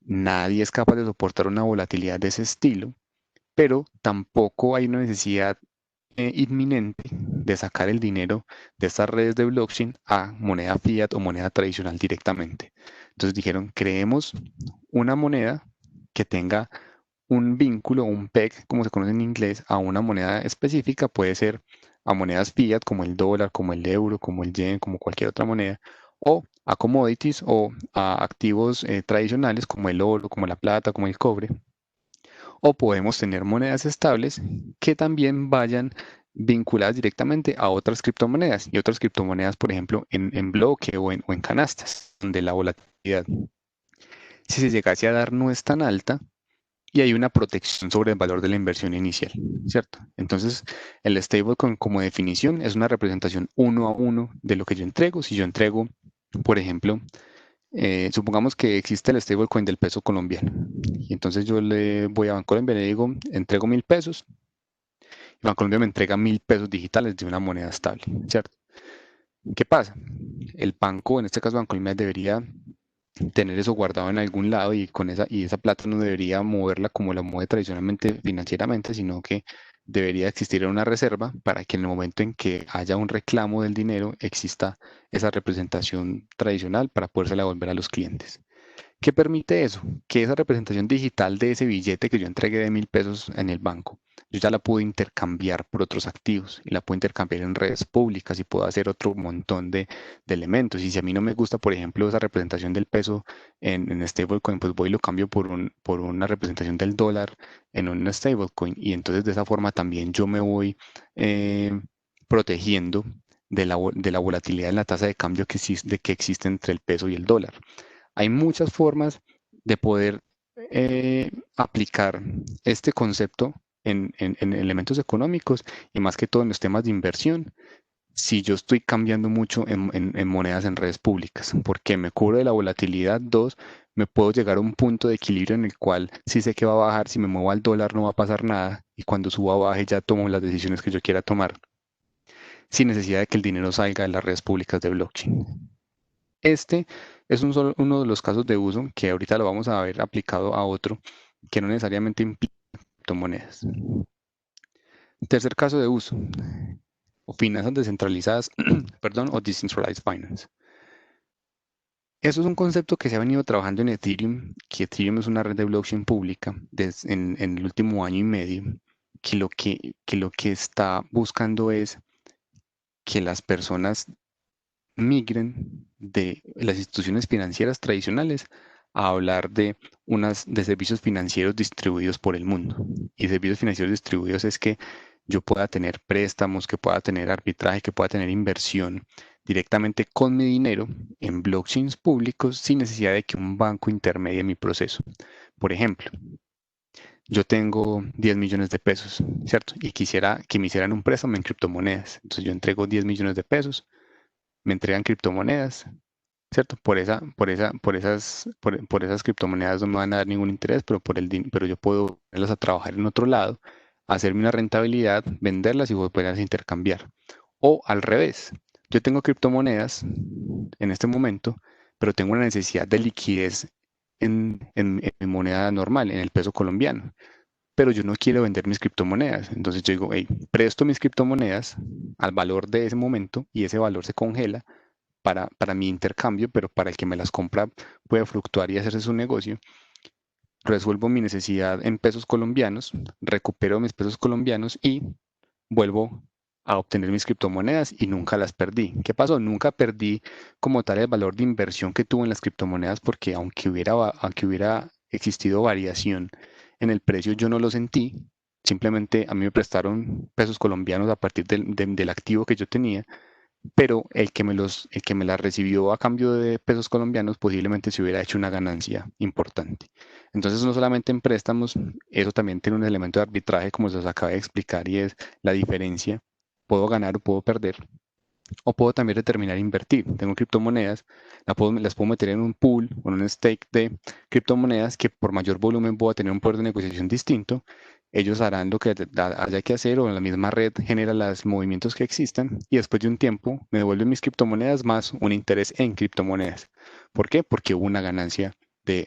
nadie es capaz de soportar una volatilidad de ese estilo, pero tampoco hay una necesidad inminente de sacar el dinero de estas redes de blockchain a moneda fiat o moneda tradicional directamente. Entonces dijeron, creemos una moneda que tenga un vínculo, un peg, como se conoce en inglés, a una moneda específica, puede ser a monedas fiat como el dólar, como el euro, como el yen, como cualquier otra moneda, o a commodities o a activos tradicionales como el oro, como la plata, como el cobre, o podemos tener monedas estables que también vayan vinculadas directamente a otras criptomonedas y otras criptomonedas, por ejemplo, en bloque o en canastas, donde la volatilidad, si se llegase a dar, no es tan alta y hay una protección sobre el valor de la inversión inicial, ¿cierto? Entonces, el stablecoin como definición es una representación uno a uno de lo que yo entrego. Si yo entrego, por ejemplo, supongamos que existe el stablecoin del peso colombiano. Y entonces yo le voy a Bancolombia y le digo, entrego 1.000 pesos. Y Bancolombia me entrega 1.000 pesos digitales de una moneda estable, ¿cierto? ¿Qué pasa? El banco, en este caso Bancolombia, debería tener eso guardado en algún lado y esa plata no debería moverla como la mueve tradicionalmente financieramente, sino que debería existir una reserva para que en el momento en que haya un reclamo del dinero exista esa representación tradicional para podérsela devolver a los clientes. ¿Qué permite eso? Que esa representación digital de ese billete que yo entregué de 1.000 pesos en el banco, yo ya la puedo intercambiar por otros activos y la puedo intercambiar en redes públicas y puedo hacer otro montón de elementos. Y si a mí no me gusta, por ejemplo, esa representación del peso en stablecoin, pues voy y lo cambio por una representación del dólar en un stablecoin. Y entonces de esa forma también yo me voy eh, protegiendo de la volatilidad en la tasa de cambio que existe entre el peso y el dólar. Hay muchas formas de poder aplicar este concepto en elementos económicos y más que todo en los temas de inversión. Si yo estoy cambiando mucho en monedas en redes públicas, porque me cubro de la volatilidad, dos, me puedo llegar a un punto de equilibrio en el cual si sé que va a bajar, si me muevo al dólar no va a pasar nada y cuando suba o baje ya tomo las decisiones que yo quiera tomar sin necesidad de que el dinero salga de las redes públicas de blockchain. Este es uno de los casos de uso que ahorita lo vamos a ver aplicado a otro que no necesariamente implica criptomonedas. Tercer caso de uso, o finanzas descentralizadas, perdón, o decentralized finance. Eso es un concepto que se ha venido trabajando en Ethereum, que Ethereum es una red de blockchain pública en el último año y medio, que lo que está buscando es que las personas migren de las instituciones financieras tradicionales a hablar de servicios financieros distribuidos por el mundo. Y servicios financieros distribuidos es que yo pueda tener préstamos, que pueda tener arbitraje, que pueda tener inversión directamente con mi dinero en blockchains públicos sin necesidad de que un banco intermedie mi proceso. Por ejemplo, yo tengo 10 millones de pesos, ¿cierto? Y quisiera que me hicieran un préstamo en criptomonedas. Entonces yo entrego 10 millones de pesos, me entregan criptomonedas, ¿cierto? Por esas criptomonedas no me van a dar ningún interés, pero yo puedo ponerlas a trabajar en otro lado hacerme una rentabilidad, venderlas y volverlas a intercambiar. O al revés, yo tengo criptomonedas en este momento, pero tengo una necesidad de liquidez en moneda normal, en el peso colombiano, pero yo no quiero vender mis criptomonedas. Entonces yo digo, hey, presto mis criptomonedas al valor de ese momento y ese valor se congela para mi intercambio, pero para el que me las compra puede fluctuar y hacerse su negocio. Resuelvo mi necesidad en pesos colombianos, recupero mis pesos colombianos y vuelvo a obtener mis criptomonedas y nunca las perdí. ¿Qué pasó? Nunca perdí como tal el valor de inversión que tuve en las criptomonedas porque aunque hubiera existido variación en el precio, yo no lo sentí. Simplemente a mí me prestaron pesos colombianos a partir del activo que yo tenía, pero el que me la recibió a cambio de pesos colombianos posiblemente se hubiera hecho una ganancia importante. Entonces, no solamente en préstamos, eso también tiene un elemento de arbitraje, como se os acaba de explicar, y es la diferencia. Puedo ganar o puedo perder, o puedo también determinar invertir. Tengo criptomonedas, las puedo meter en un pool o en un stake de criptomonedas que por mayor volumen voy a tener un poder de negociación distinto. Ellos harán lo que haya que hacer o en la misma red genera los movimientos que existan y después de un tiempo me devuelven mis criptomonedas más un interés en criptomonedas. ¿Por qué? Porque hubo una ganancia de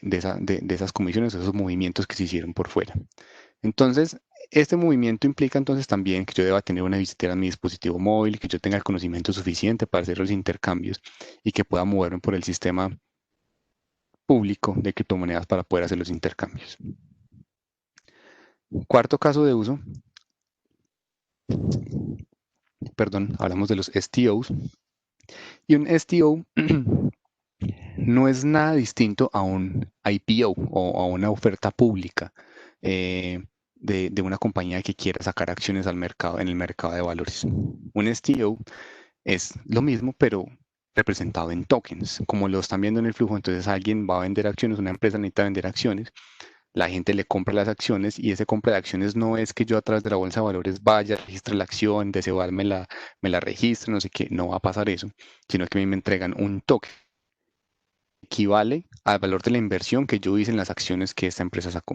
esas comisiones, de esos movimientos que se hicieron por fuera. Entonces, este movimiento implica entonces también que yo deba tener una billetera en mi dispositivo móvil, que yo tenga el conocimiento suficiente para hacer los intercambios y que pueda moverme por el sistema público de criptomonedas para poder hacer los intercambios. Cuarto caso de uso, perdón, hablamos de los STOs. Y un STO no es nada distinto a un IPO o a una oferta pública de una compañía que quiera sacar acciones al mercado, en el mercado de valores. Un STO es lo mismo, pero representado en tokens, como lo están viendo en el flujo. Entonces alguien va a vender acciones, una empresa necesita vender acciones, la gente le compra las acciones y ese compra de acciones no es que yo a través de la bolsa de valores vaya, registre la acción, de Cebar me la registre, no sé qué, no va a pasar eso, sino que a mí me entregan un token equivale al valor de la inversión que yo hice en las acciones que esta empresa sacó.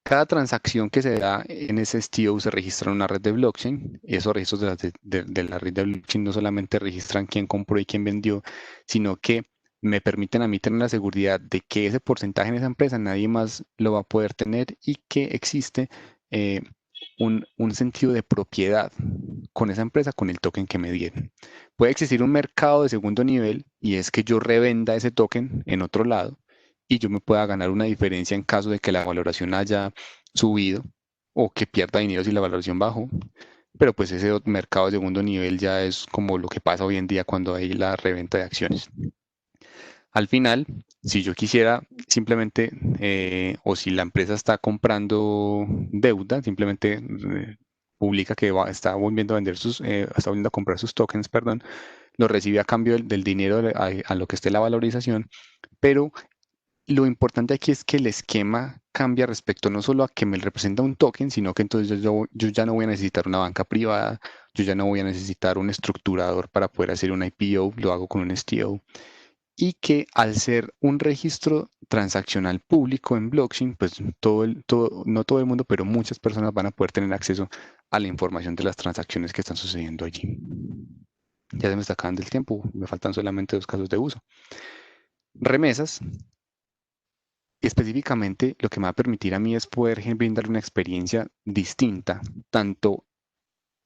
Cada transacción que se da en ese STO se registra en una red de blockchain. Y esos registros de la red de blockchain no solamente registran quién compró y quién vendió, sino que me permiten a mí tener la seguridad de que ese porcentaje en esa empresa nadie más lo va a poder tener y que existe eh, un sentido de propiedad con esa empresa, con el token que me dieron. Puede existir un mercado de segundo nivel y es que yo revenda ese token en otro lado y yo me pueda ganar una diferencia en caso de que la valoración haya subido o que pierda dinero si la valoración bajó. Pero pues ese mercado de segundo nivel ya es como lo que pasa hoy en día cuando hay la reventa de acciones. Al final, si yo quisiera simplemente, o si la empresa está comprando deuda, simplemente publica que está volviendo a vender está volviendo a comprar sus tokens, perdón, lo recibe a cambio del dinero a lo que esté la valorización, pero lo importante aquí es que el esquema cambia respecto no solo a que me representa un token, sino que entonces yo ya no voy a necesitar una banca privada, yo ya no voy a necesitar un estructurador para poder hacer un IPO, lo hago con un STO y que al ser un registro transaccional público en blockchain, pues no todo el mundo, pero muchas personas van a poder tener acceso a la información de las transacciones que están sucediendo allí. Ya se me está acabando el tiempo, me faltan solamente 2 casos de uso. Remesas, específicamente lo que me va a permitir a mí es poder brindar una experiencia distinta, tanto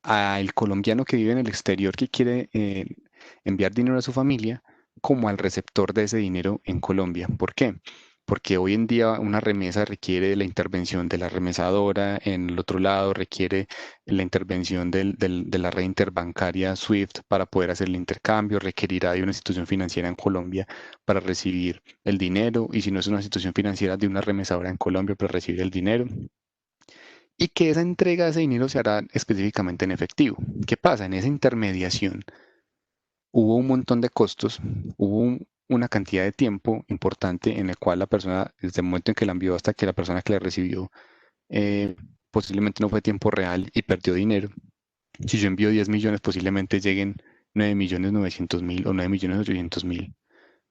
al colombiano que vive en el exterior que quiere enviar dinero a su familia, como al receptor de ese dinero en Colombia. ¿Por qué? Porque hoy en día una remesa requiere la intervención de la remesadora, en el otro lado requiere la intervención de la red interbancaria SWIFT para poder hacer el intercambio, requerirá de una institución financiera en Colombia para recibir el dinero, y si no es una institución financiera, de una remesadora en Colombia para recibir el dinero y que esa entrega de ese dinero se hará específicamente en efectivo. ¿Qué pasa? En esa intermediación hubo un montón de costos, hubo una cantidad de tiempo importante en el cual la persona, desde el momento en que la envió hasta que la persona que la recibió, eh, posiblemente no fue tiempo real y perdió dinero. Si yo envío 10 millones, posiblemente lleguen 9.900.000 o 9.800.000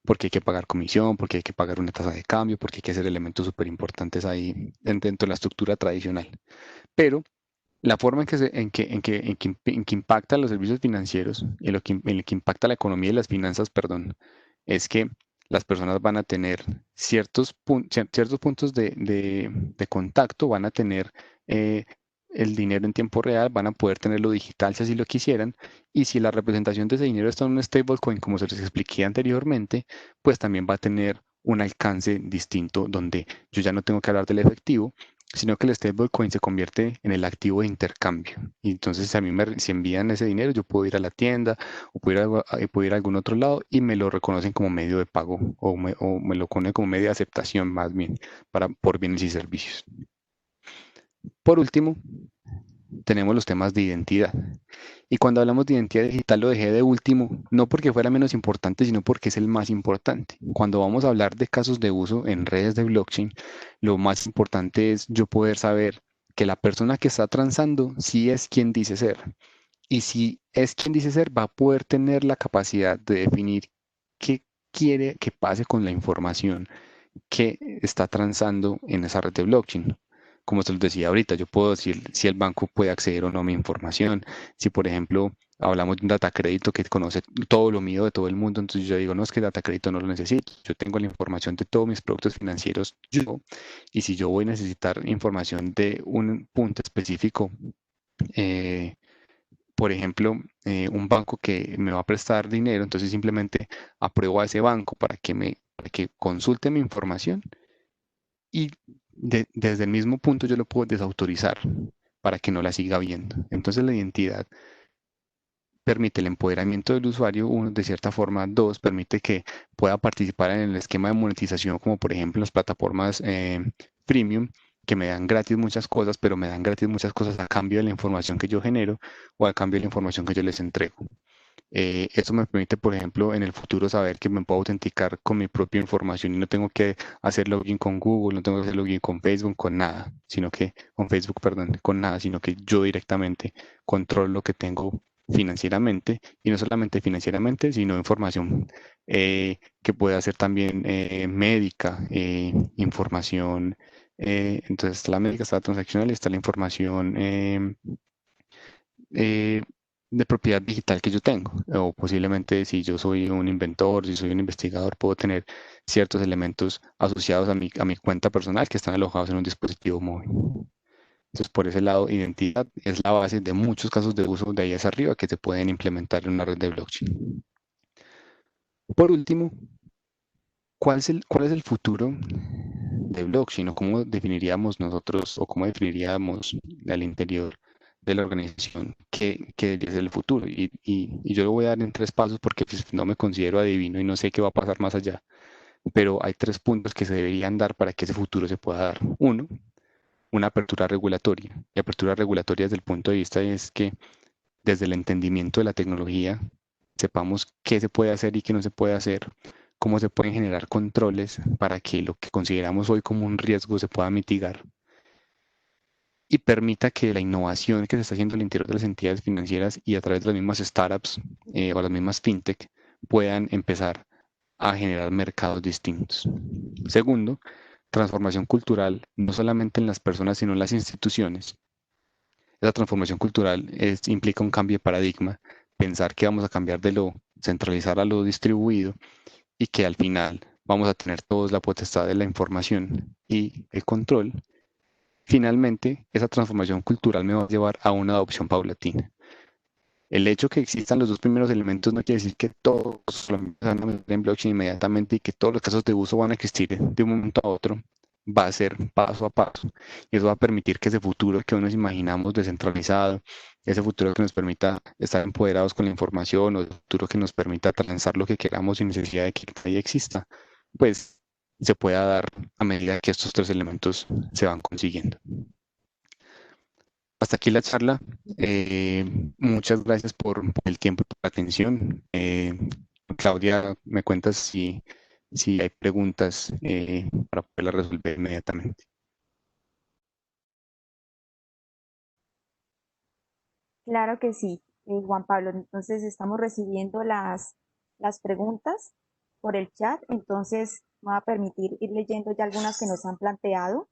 porque hay que pagar comisión, porque hay que pagar una tasa de cambio, porque hay que hacer elementos súper importantes ahí dentro de la estructura tradicional. Pero la forma en que impacta los servicios financieros y en lo que impacta la economía y las finanzas, perdón, es que las personas van a tener ciertos puntos de contacto, van a tener eh, el dinero en tiempo real, van a poder tenerlo digital si así lo quisieran, y si la representación de ese dinero está en un stablecoin, como se les expliqué anteriormente, pues también va a tener un alcance distinto donde yo ya no tengo que hablar del efectivo, sino que el stablecoin se convierte en el activo de intercambio. Y entonces si a mí si envían ese dinero, yo puedo ir a la tienda o puedo ir a algún otro lado y me lo reconocen como medio de pago o me lo ponen como medio de aceptación más bien por bienes y servicios. Por último, tenemos los temas de identidad. Y cuando hablamos de identidad digital lo dejé de último, no porque fuera menos importante, sino porque es el más importante. Cuando vamos a hablar de casos de uso en redes de blockchain, lo más importante es yo poder saber que la persona que está transando sí es quien dice ser. Y si es quien dice ser, va a poder tener la capacidad de definir qué quiere que pase con la información que está transando en esa red de blockchain. Como se los decía ahorita, yo puedo decir si el banco puede acceder o no a mi información. Si, por ejemplo, hablamos de un data crédito que conoce todo lo mío de todo el mundo, entonces yo digo, no, es que data crédito no lo necesito. Yo tengo la información de todos mis productos financieros yo, y si yo voy a necesitar información de un punto específico, eh, por ejemplo, un banco que me va a prestar dinero, entonces simplemente apruebo a ese banco para que consulte mi información y desde el mismo punto yo lo puedo desautorizar para que no la siga viendo. Entonces la identidad permite el empoderamiento del usuario, uno, de cierta forma, dos, permite que pueda participar en el esquema de monetización, como por ejemplo las plataformas premium, que me dan gratis muchas cosas, pero me dan gratis muchas cosas a cambio de la información que yo genero o a cambio de la información que yo les entrego. Esto me permite, por ejemplo, en el futuro saber que me puedo autenticar con mi propia información y no tengo que hacer login con Google, no tengo que hacer login con Facebook, con nada, sino que, con Facebook, perdón, con nada, sino que yo directamente controlo lo que tengo financieramente y no solamente financieramente, sino información que puede ser también médica, información. Entonces está la médica, está la transaccional y está la información eh, de propiedad digital que yo tengo. O posiblemente si yo soy un inventor, si soy un investigador, puedo tener ciertos elementos asociados a mi cuenta personal que están alojados en un dispositivo móvil. Entonces, por ese lado, identidad es la base de muchos casos de uso de ahí hacia arriba que se pueden implementar en una red de blockchain. Por último, ¿cuál es el futuro de blockchain o cómo definiríamos nosotros o cómo definiríamos al interior de la organización qué debería ser el futuro? Y yo lo voy a dar en tres pasos porque pues, no me considero adivino y no sé qué va a pasar más allá, pero hay tres puntos que se deberían dar para que ese futuro se pueda dar. Uno, una apertura regulatoria. Y apertura regulatoria desde el punto de vista es que desde el entendimiento de la tecnología sepamos qué se puede hacer y qué no se puede hacer, cómo se pueden generar controles para que lo que consideramos hoy como un riesgo se pueda mitigar y permita que la innovación que se está haciendo al interior de las entidades financieras y a través de las mismas startups o las mismas fintech puedan empezar a generar mercados distintos. Segundo, transformación cultural, no solamente en las personas, sino en las instituciones. Esa transformación cultural implica un cambio de paradigma, pensar que vamos a cambiar de lo centralizar a lo distribuido y que al final vamos a tener todos la potestad de la información y el control. Finalmente, esa transformación cultural me va a llevar a una adopción paulatina. El hecho que existan los dos primeros elementos no quiere decir que todos van a meter en blockchain inmediatamente y que todos los casos de uso van a existir de un momento a otro. Va a ser paso a paso. Y eso va a permitir que ese futuro que hoy nos imaginamos descentralizado, ese futuro que nos permita estar empoderados con la información, o el futuro que nos permita transar lo que queramos sin necesidad de que nadie exista, pues se pueda dar a medida que estos tres elementos se van consiguiendo. Hasta aquí la charla. Muchas gracias por el tiempo y por la atención. Claudia, me cuentas si hay preguntas para poderlas resolver inmediatamente. Claro que sí, Juan Pablo. Entonces estamos recibiendo las preguntas por el chat. Entonces me va a permitir ir leyendo ya algunas que nos han planteado.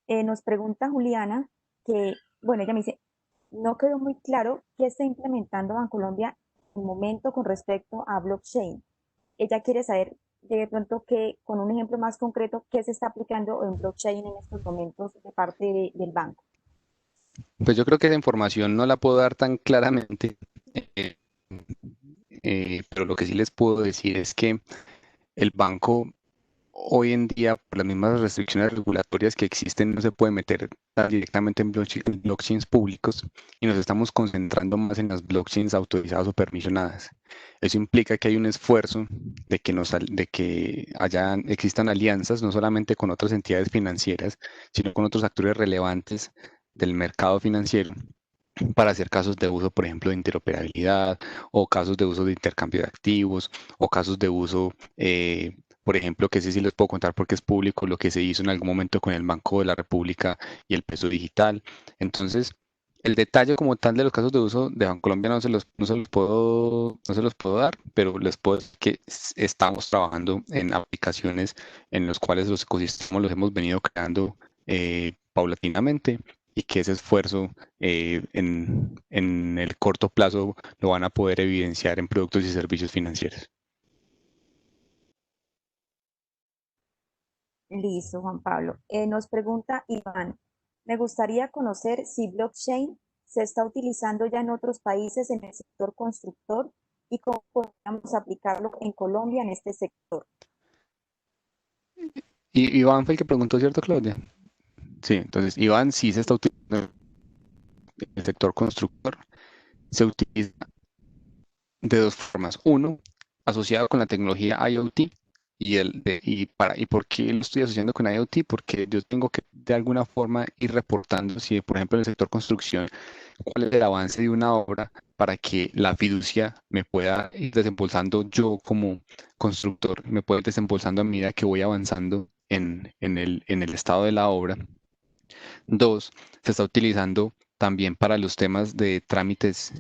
Nos pregunta Juliana que, bueno, ella me dice, no quedó muy claro qué está implementando Bancolombia en el momento con respecto a blockchain. Ella quiere saber de pronto que, con un ejemplo más concreto, qué se está aplicando en blockchain en estos momentos de parte del banco. Pues yo creo que esa información no la puedo dar tan claramente, eh, pero lo que sí les puedo decir es que el banco hoy en día, por las mismas restricciones regulatorias que existen, no se puede meter tan directamente en en blockchains públicos y nos estamos concentrando más en las blockchains autorizadas o permisionadas. Eso implica que hay un esfuerzo de que, de que existan alianzas, no solamente con otras entidades financieras, sino con otros actores relevantes del mercado financiero para hacer casos de uso, por ejemplo, de interoperabilidad o casos de uso de intercambio de activos o casos de uso, por ejemplo, que sé si les puedo contar porque es público lo que se hizo en algún momento con el Banco de la República y el peso digital. Entonces, el detalle como tal de los casos de uso de Bancolombia no se los puedo dar, pero les puedo decir que estamos trabajando en aplicaciones en las cuales los ecosistemas los hemos venido creando paulatinamente y que ese esfuerzo en el corto plazo lo van a poder evidenciar en productos y servicios financieros. Listo, Juan Pablo. Nos pregunta Iván, me gustaría conocer si blockchain se está utilizando ya en otros países en el sector constructor y cómo podríamos aplicarlo en Colombia en este sector. Y Iván fue el que preguntó, ¿cierto, Claudia? Sí, entonces Iván sí se está utilizando en el sector constructor. Se utiliza de dos formas. Uno, asociado con la tecnología IoT. ¿Y por qué lo estoy asociando con IoT? Porque yo tengo que de alguna forma ir reportando si, por ejemplo, en el sector construcción, cuál es el avance de una obra para que la fiducia me pueda ir desembolsando yo como constructor, me pueda ir desembolsando a medida que voy avanzando en el estado de la obra. Dos, se está utilizando también para los temas de trámites,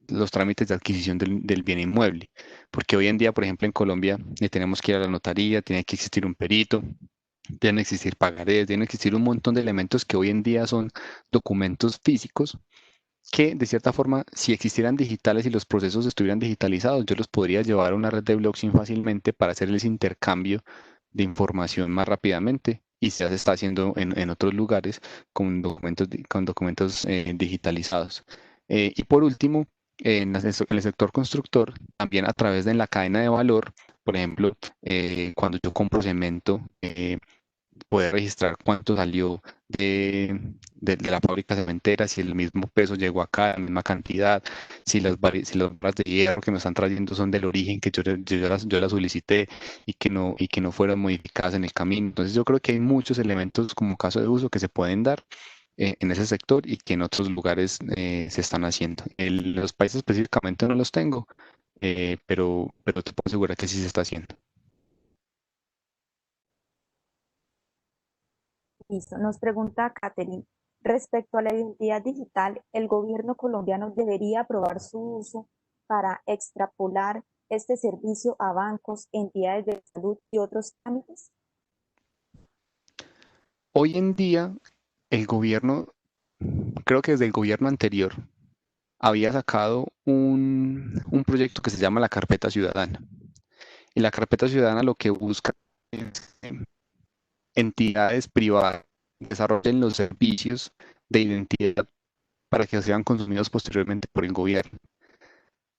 los trámites de adquisición del bien inmueble, porque hoy en día, por ejemplo, en Colombia, tenemos que ir a la notaría, tiene que existir un perito, deben existir pagarés, deben existir un montón de elementos que hoy en día son documentos físicos que de cierta forma, si existieran digitales y los procesos estuvieran digitalizados, yo los podría llevar a una red de blockchain fácilmente para hacer ese intercambio de información más rápidamente. Y ya se está haciendo en otros lugares con documentos, con documentos digitalizados. Y por último, en el sector constructor, también a través de la cadena de valor, por ejemplo, cuando yo compro cemento, poder registrar cuánto salió de la fábrica cementera, si el mismo peso llegó acá, la misma cantidad, si las barras de hierro que me están trayendo son del origen que yo las solicité y que no fueron modificadas en el camino. Entonces yo creo que hay muchos elementos como caso de uso que se pueden dar en ese sector y que en otros lugares se están haciendo. Los países específicamente no los tengo, pero te puedo asegurar que sí se está haciendo. Listo. Nos pregunta Catherine, respecto a la identidad digital, ¿el gobierno colombiano debería aprobar su uso para extrapolar este servicio a bancos, entidades de salud y otros trámites? Hoy en día, el gobierno, creo que desde el gobierno anterior, había sacado un proyecto que se llama la Carpeta Ciudadana. Y la Carpeta Ciudadana lo que busca es que entidades privadas desarrollen los servicios de identidad para que sean consumidos posteriormente por el gobierno.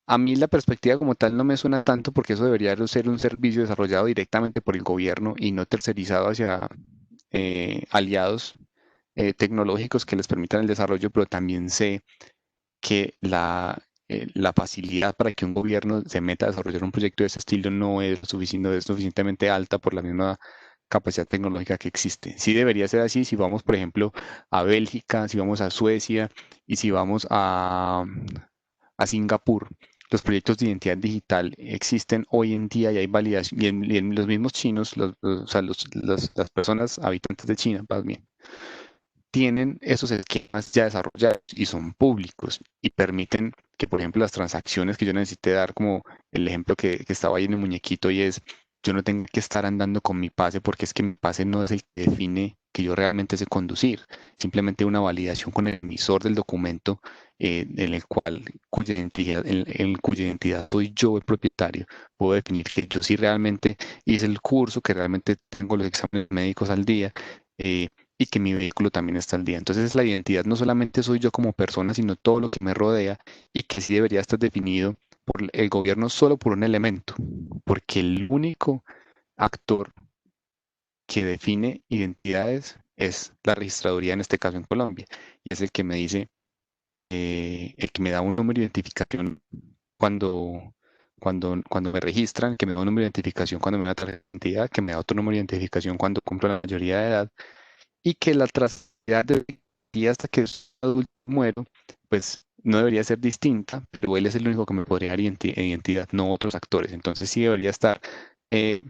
A mí la perspectiva como tal no me suena tanto porque eso debería de ser un servicio desarrollado directamente por el gobierno y no tercerizado hacia aliados tecnológicos que les permitan el desarrollo, pero también sé que la facilidad para que un gobierno se meta a desarrollar un proyecto de ese estilo no es suficientemente alta por la misma capacidad tecnológica que existe. Sí debería ser así si vamos, por ejemplo, a Bélgica, si vamos a Suecia y si vamos a Singapur. Los proyectos de identidad digital existen hoy en día y hay validación, y en los mismos chinos, o sea, las personas habitantes de China, más bien, tienen esos esquemas ya desarrollados y son públicos y permiten que, por ejemplo, las transacciones que yo necesité dar, como el ejemplo que estaba ahí en el muñequito, y es yo no tengo que estar andando con mi pase porque es que mi pase no es el que define que yo realmente sé conducir, simplemente una validación con el emisor del documento en el cual, cuya identidad soy yo el propietario, puedo definir que yo sí realmente hice el curso, que realmente tengo los exámenes médicos al día y que mi vehículo también está al día. Entonces la identidad no solamente soy yo como persona, sino todo lo que me rodea y que sí debería estar definido por el gobierno solo por un elemento, porque el único actor que define identidades es la registraduría, en este caso en Colombia, y es el que me dice, el que me da un número de identificación cuando, cuando me registran, que me da un número de identificación cuando me da tarjeta de identidad, que me da otro número de identificación cuando cumplo la mayoría de edad, y que la trazabilidad de aquí hasta que soy adulto muero, pues no debería ser distinta, pero él es el único que me podría dar identidad, no otros actores. Entonces sí debería estar eh,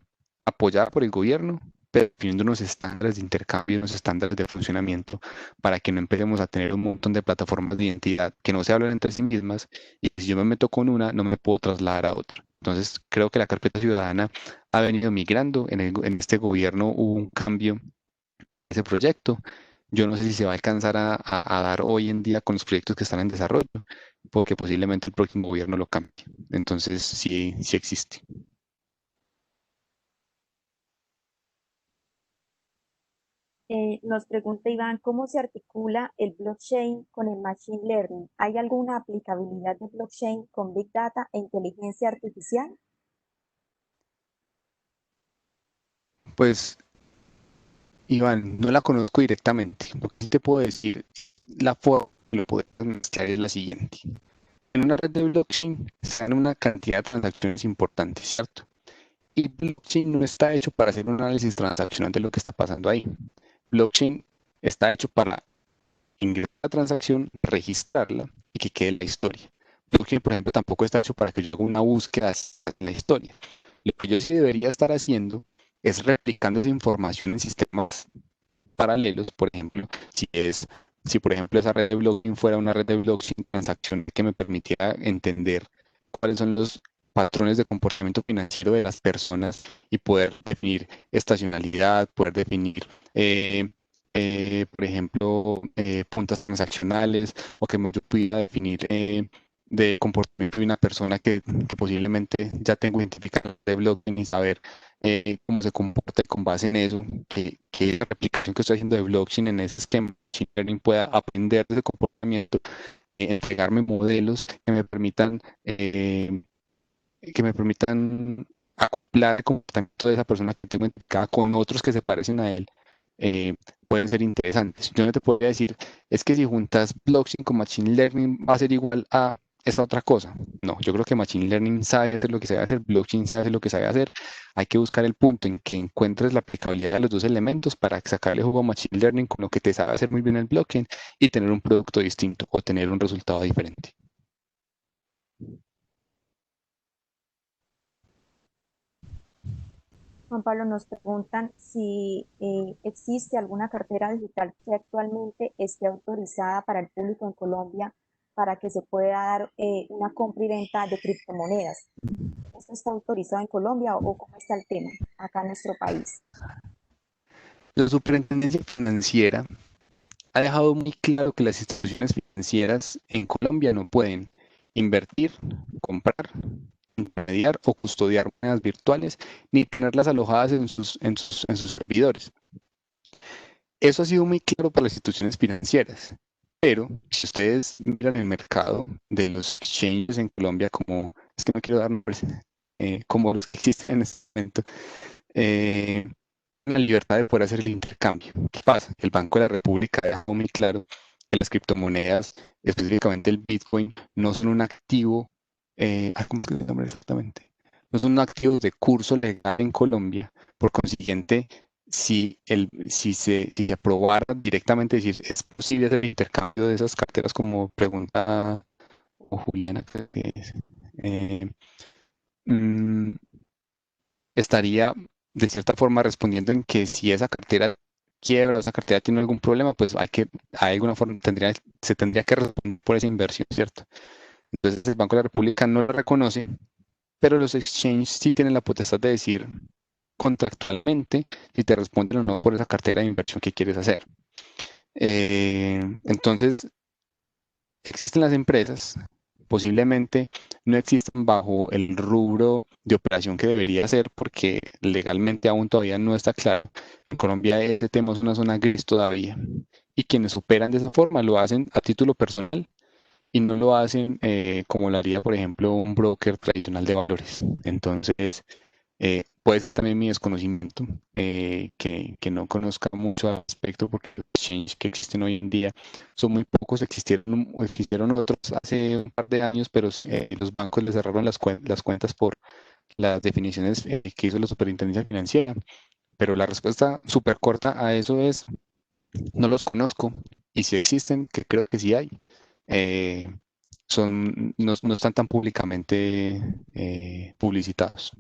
apoyada por el gobierno, pero definiendo unos estándares de intercambio, unos estándares de funcionamiento, para que no empecemos a tener un montón de plataformas de identidad que no se hablan entre sí mismas, y si yo me meto con una, no me puedo trasladar a otra. Entonces creo que la carpeta ciudadana ha venido migrando. En este gobierno hubo un cambio ese proyecto. Yo no sé si se va a alcanzar a dar hoy en día con los proyectos que están en desarrollo, porque posiblemente el próximo gobierno lo cambie. Entonces, sí, sí existe. Nos pregunta Iván, ¿cómo se articula el blockchain con el machine learning? ¿Hay alguna aplicabilidad de blockchain con Big Data e inteligencia artificial? Pues, Iván, no la conozco directamente. Lo que sí te puedo decir, la forma que lo podemos mezclar es la siguiente. En una red de blockchain están una cantidad de transacciones importantes, ¿cierto? Y blockchain no está hecho para hacer un análisis transaccional de lo que está pasando ahí. Blockchain está hecho para ingresar la transacción, registrarla y que quede la historia. Blockchain, por ejemplo, tampoco está hecho para que yo haga una búsqueda en la historia. Lo que yo sí debería estar haciendo es replicando esa información en sistemas paralelos, por ejemplo, si por ejemplo esa red de blockchain fuera una red de blockchain transaccional que me permitiera entender cuáles son los patrones de comportamiento financiero de las personas y poder definir estacionalidad, poder definir, por ejemplo, puntas transaccionales o que yo pudiera definir de comportamiento de una persona que posiblemente ya tengo identificado de blockchain y saber cómo se comporta y con base en eso, que la replicación que estoy haciendo de blockchain en ese esquema, machine learning pueda aprender de ese comportamiento, entregarme modelos que me permitan acoplar el comportamiento de esa persona que tengo identificada con otros que se parecen a él, eh, pueden ser interesantes. Yo no te podría decir, es que si juntas blockchain con machine learning va a ser igual a esta otra cosa. No, yo creo que machine learning sabe hacer lo que sabe hacer, blockchain sabe hacer lo que sabe hacer. Hay que buscar el punto en que encuentres la aplicabilidad de los dos elementos para sacarle jugo a machine learning con lo que te sabe hacer muy bien el blockchain y tener un producto distinto o tener un resultado diferente. Juan Pablo, nos preguntan si existe alguna cartera digital que actualmente esté autorizada para el público en Colombia para que se pueda dar una compra y venta de criptomonedas. ¿Esto está autorizado en Colombia o cómo está el tema acá en nuestro país? La superintendencia financiera ha dejado muy claro que las instituciones financieras en Colombia no pueden invertir, comprar, intermediar o custodiar monedas virtuales ni tenerlas alojadas en sus servidores. Eso ha sido muy claro para las instituciones financieras, pero si ustedes miran el mercado de los exchanges en Colombia, como, es que no quiero dar nombres, como los que existen en este momento, eh, la libertad de poder hacer el intercambio. ¿Qué pasa? El Banco de la República dejó muy claro que las criptomonedas, específicamente el Bitcoin, no son un activo, ¿cómo es que se llama exactamente? No son un activo de curso legal en Colombia. Por consiguiente, si se aprobara directamente, decir, es posible hacer el intercambio de esas carteras como pregunta o Juliana, creo que es, eh, mm, estaría de cierta forma respondiendo en que si esa cartera quiebra o esa cartera tiene algún problema, pues hay alguna forma, se tendría que responder por esa inversión, ¿cierto? Entonces el Banco de la República no lo reconoce, pero los exchanges sí tienen la potestad de decir, contractualmente si te responden o no por esa cartera de inversión que quieres hacer. Entonces, existen las empresas, posiblemente no existen bajo el rubro de operación que debería ser porque legalmente aún todavía no está claro. En Colombia ese tema es una zona gris todavía y quienes operan de esa forma lo hacen a título personal y no lo hacen como lo haría, por ejemplo, un broker tradicional de valores. Entonces, pues también mi desconocimiento, que no conozca mucho al respecto, porque los exchanges que existen hoy en día son muy pocos, existieron otros hace un par de años, pero los bancos les cerraron las cuentas por las definiciones que hizo la Superintendencia Financiera. Pero la respuesta súper corta a eso es, no los conozco, y si existen, que creo que sí hay, eh, no están tan públicamente publicitados.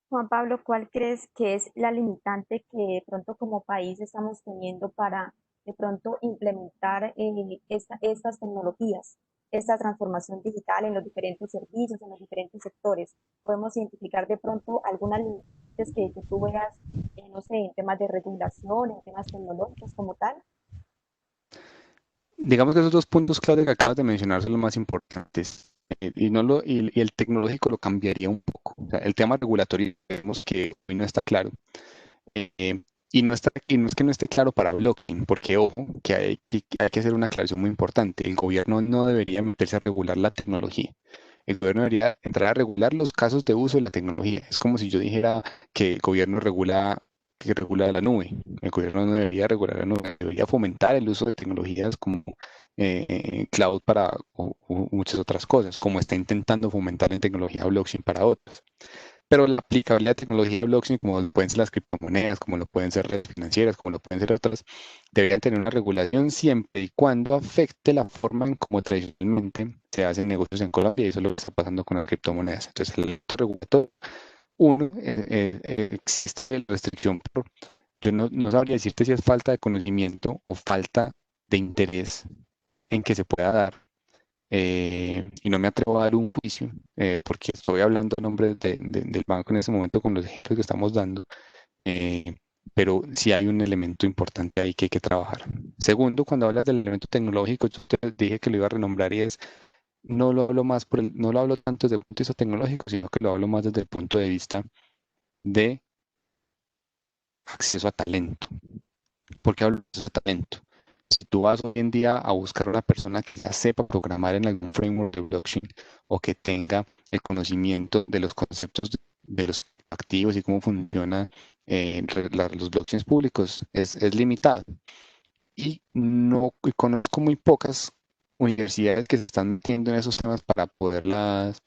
Juan Pablo, ¿cuál crees que es la limitante que de pronto como país estamos teniendo para de pronto implementar estas tecnologías, esta transformación digital en los diferentes servicios, en los diferentes sectores? ¿Podemos identificar de pronto algunas limitantes que tú veas, no sé, en temas de regulación, en temas tecnológicos como tal? Digamos que esos dos puntos clave que acabas de mencionar son los más importantes. Y el tecnológico lo cambiaría un poco. O sea, el tema regulatorio vemos que hoy no está claro. eh, y no es que no esté claro para blockchain, porque ojo, hay que hacer una aclaración muy importante. El gobierno no debería meterse a regular la tecnología. El gobierno debería entrar a regular los casos de uso de la tecnología. Es como si yo dijera que el gobierno regula la nube. El gobierno no debería regular la nube, debería fomentar el uso de tecnologías como cloud para o muchas otras cosas, como está intentando fomentar en tecnología blockchain para otras. Pero la aplicabilidad de tecnología de blockchain, como lo pueden ser las criptomonedas, como lo pueden ser redes financieras, como lo pueden ser otras, deberían tener una regulación siempre y cuando afecte la forma en cómo tradicionalmente se hacen negocios en Colombia, y eso es lo que está pasando con las criptomonedas. Entonces, el regulatorio, uno, existe la restricción, pero yo no sabría decirte si es falta de conocimiento o falta de interés en que se pueda dar, y no me atrevo a dar un juicio, porque estoy hablando a nombre del banco en ese momento con los ejemplos que estamos dando, eh, pero sí hay un elemento importante ahí que hay que trabajar. Segundo, cuando hablas del elemento tecnológico, yo te dije que lo iba a renombrar y es, no lo hablo más no lo hablo tanto desde el punto de vista tecnológico, sino que lo hablo más desde el punto de vista de acceso a talento. ¿Por qué hablo de acceso a talento? Si tú vas hoy en día a buscar a una persona que ya sepa programar en algún framework de blockchain o que tenga el conocimiento de los conceptos de los activos y cómo funcionan los blockchains públicos, es limitado. Y no y conozco muy pocas universidades que se están metiendo en esos temas para poderlas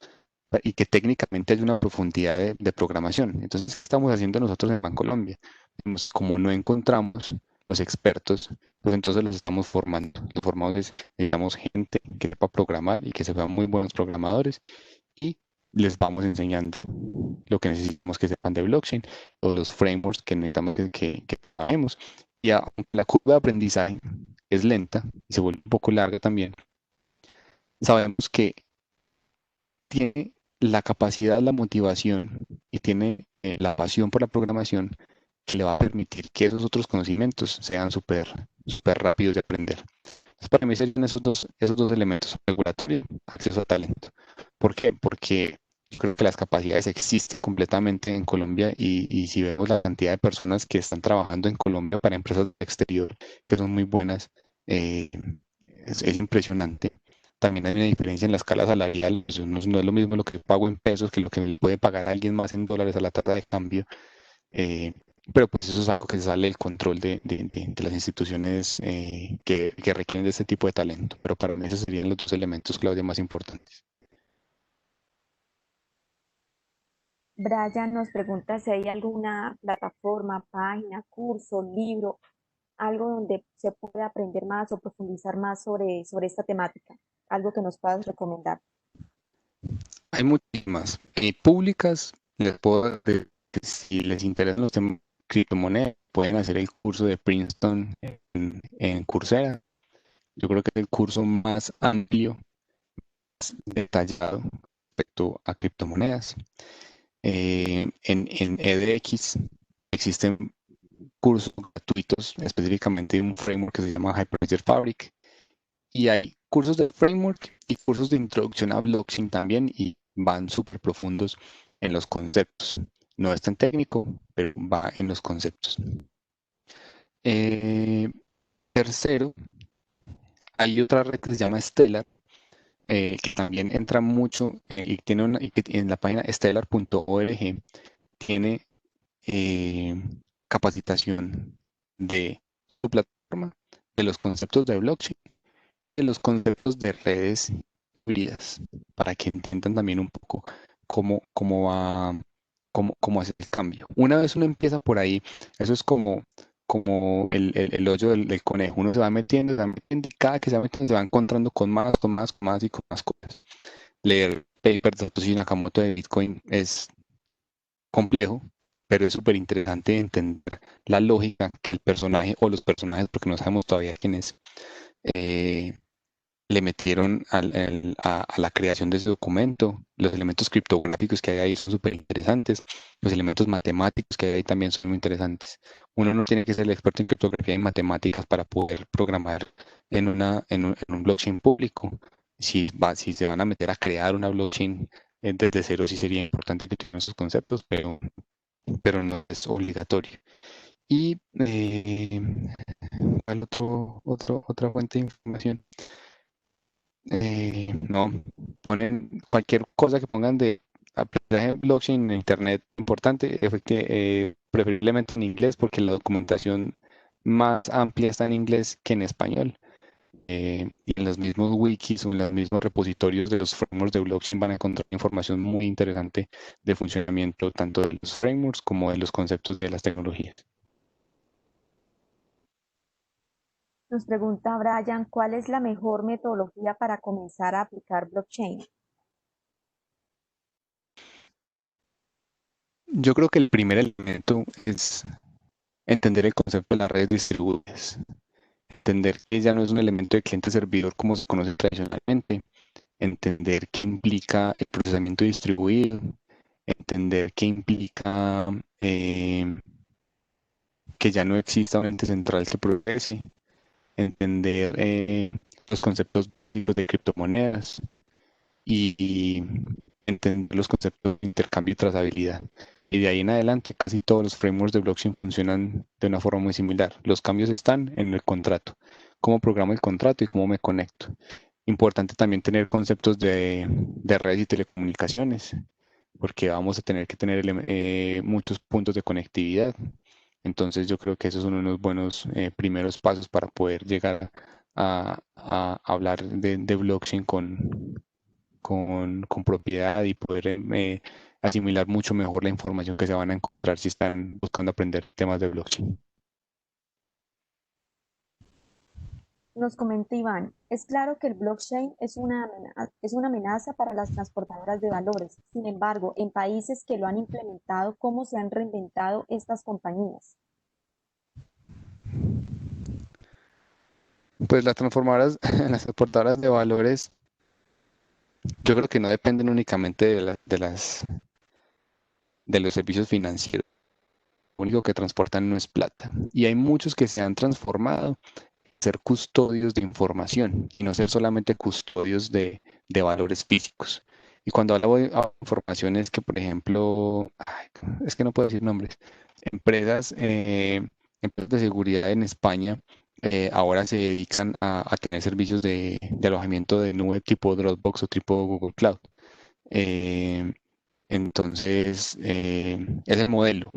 y que técnicamente hay una profundidad de programación. Entonces, ¿qué estamos haciendo nosotros en Bancolombia? Como no encontramos los expertos, pues entonces los estamos formando. Los formamos es, digamos, gente que sepa programar y que se vean muy buenos programadores, y les vamos enseñando lo que necesitamos que sepan de blockchain o los frameworks que necesitamos que sabemos. Y aunque la curva de aprendizaje es lenta y se vuelve un poco larga también, sabemos que tiene la capacidad, la motivación y tiene la pasión por la programación que le va a permitir que esos otros conocimientos sean súper rápidos de aprender. Entonces, para mí serían esos dos elementos, regulatorio, acceso a talento. ¿Por qué? Porque yo creo que las capacidades existen completamente en Colombia, y si vemos la cantidad de personas que están trabajando en Colombia para empresas del exterior, que son muy buenas, eh, es impresionante. También hay una diferencia en la escala salarial, pues no es lo mismo lo que pago en pesos que lo que me puede pagar alguien más en dólares a la tasa de cambio. eh, pero pues eso es algo que sale del control de las instituciones que requieren de este tipo de talento. Pero para mí esos serían los dos elementos, Claudia, más importantes. Brian nos pregunta si hay alguna plataforma, página, curso, libro, algo donde se pueda aprender más o profundizar más sobre esta temática, algo que nos puedas recomendar. Hay muchísimas públicas. Les puedo decir que si les interesan los temas de criptomonedas, pueden hacer el curso de Princeton en Coursera. Yo creo que es el curso más amplio, detallado, respecto a criptomonedas. En edX existen cursos gratuitos, específicamente un framework que se llama Hyperledger Fabric, y hay cursos de framework y cursos de introducción a blockchain también, y van súper profundos en los conceptos. No es tan técnico, pero va en los conceptos. Tercero, hay otra red que se llama Stellar, que también entra mucho y tiene y que en la página stellar.org tiene capacitación de su plataforma, de los conceptos de blockchain, de los conceptos de redes híbridas, para que entiendan también un poco cómo va, cómo hacer el cambio. Una vez uno empieza por ahí, eso es como el hoyo del conejo. Uno se va metiendo y cada que se va metiendo se va encontrando con más y con más cosas. Leer papers de Satoshi Nakamoto de Bitcoin es complejo, pero es súper interesante entender la lógica que el personaje o los personajes, porque no sabemos todavía quién es, eh, le metieron a la creación de ese documento. Los elementos criptográficos que hay ahí son súper interesantes. Los elementos matemáticos que hay ahí también son muy interesantes. Uno no tiene que ser el experto en criptografía y matemáticas para poder programar en un blockchain público. Si se van a meter a crear una blockchain desde cero, sí sería importante que tengan esos conceptos, pero no es obligatorio. Y ¿cuál otra fuente de información? No, ponen cualquier cosa que pongan de aprendizaje blockchain en internet importante, preferiblemente en inglés, porque la documentación más amplia está en inglés que en español. Y en los mismos wikis o en los mismos repositorios de los frameworks de blockchain van a encontrar información muy interesante de funcionamiento tanto de los frameworks como de los conceptos de las tecnologías. Nos pregunta Brian, ¿cuál es la mejor metodología para comenzar a aplicar blockchain? Yo creo que el primer elemento es entender el concepto de las redes distribuidas, entender que ya no es un elemento de cliente-servidor como se conoce tradicionalmente, entender qué implica el procesamiento distribuido, entender qué implica que ya no exista un ente central que progrese, entender los conceptos de criptomonedas y entender los conceptos de intercambio y trazabilidad. Y de ahí en adelante, casi todos los frameworks de blockchain funcionan de una forma muy similar. Los cambios están en el contrato, cómo programo el contrato y cómo me conecto. Importante también tener conceptos de redes y telecomunicaciones, porque vamos a tener que tener muchos puntos de conectividad. Entonces yo creo que esos son unos buenos primeros pasos para poder llegar a hablar de blockchain con propiedad y poder asimilar mucho mejor la información que se van a encontrar si están buscando aprender temas de blockchain. Nos comenta Iván, es claro que el blockchain es una amenaza para las transportadoras de valores. Sin embargo, en países que lo han implementado, ¿cómo se han reinventado estas compañías? Pues las transformadoras, las transportadoras de valores, yo creo que no dependen únicamente de los servicios financieros. Lo único que transportan no es plata. Y hay muchos que se han transformado ser custodios de información y no ser solamente custodios de valores físicos. Y cuando hablo de información es que, por ejemplo, es que no puedo decir nombres, empresas, empresas de seguridad en España ahora se dedican a tener servicios de alojamiento de nube tipo Dropbox o tipo Google Cloud. Eh, entonces, es el modelo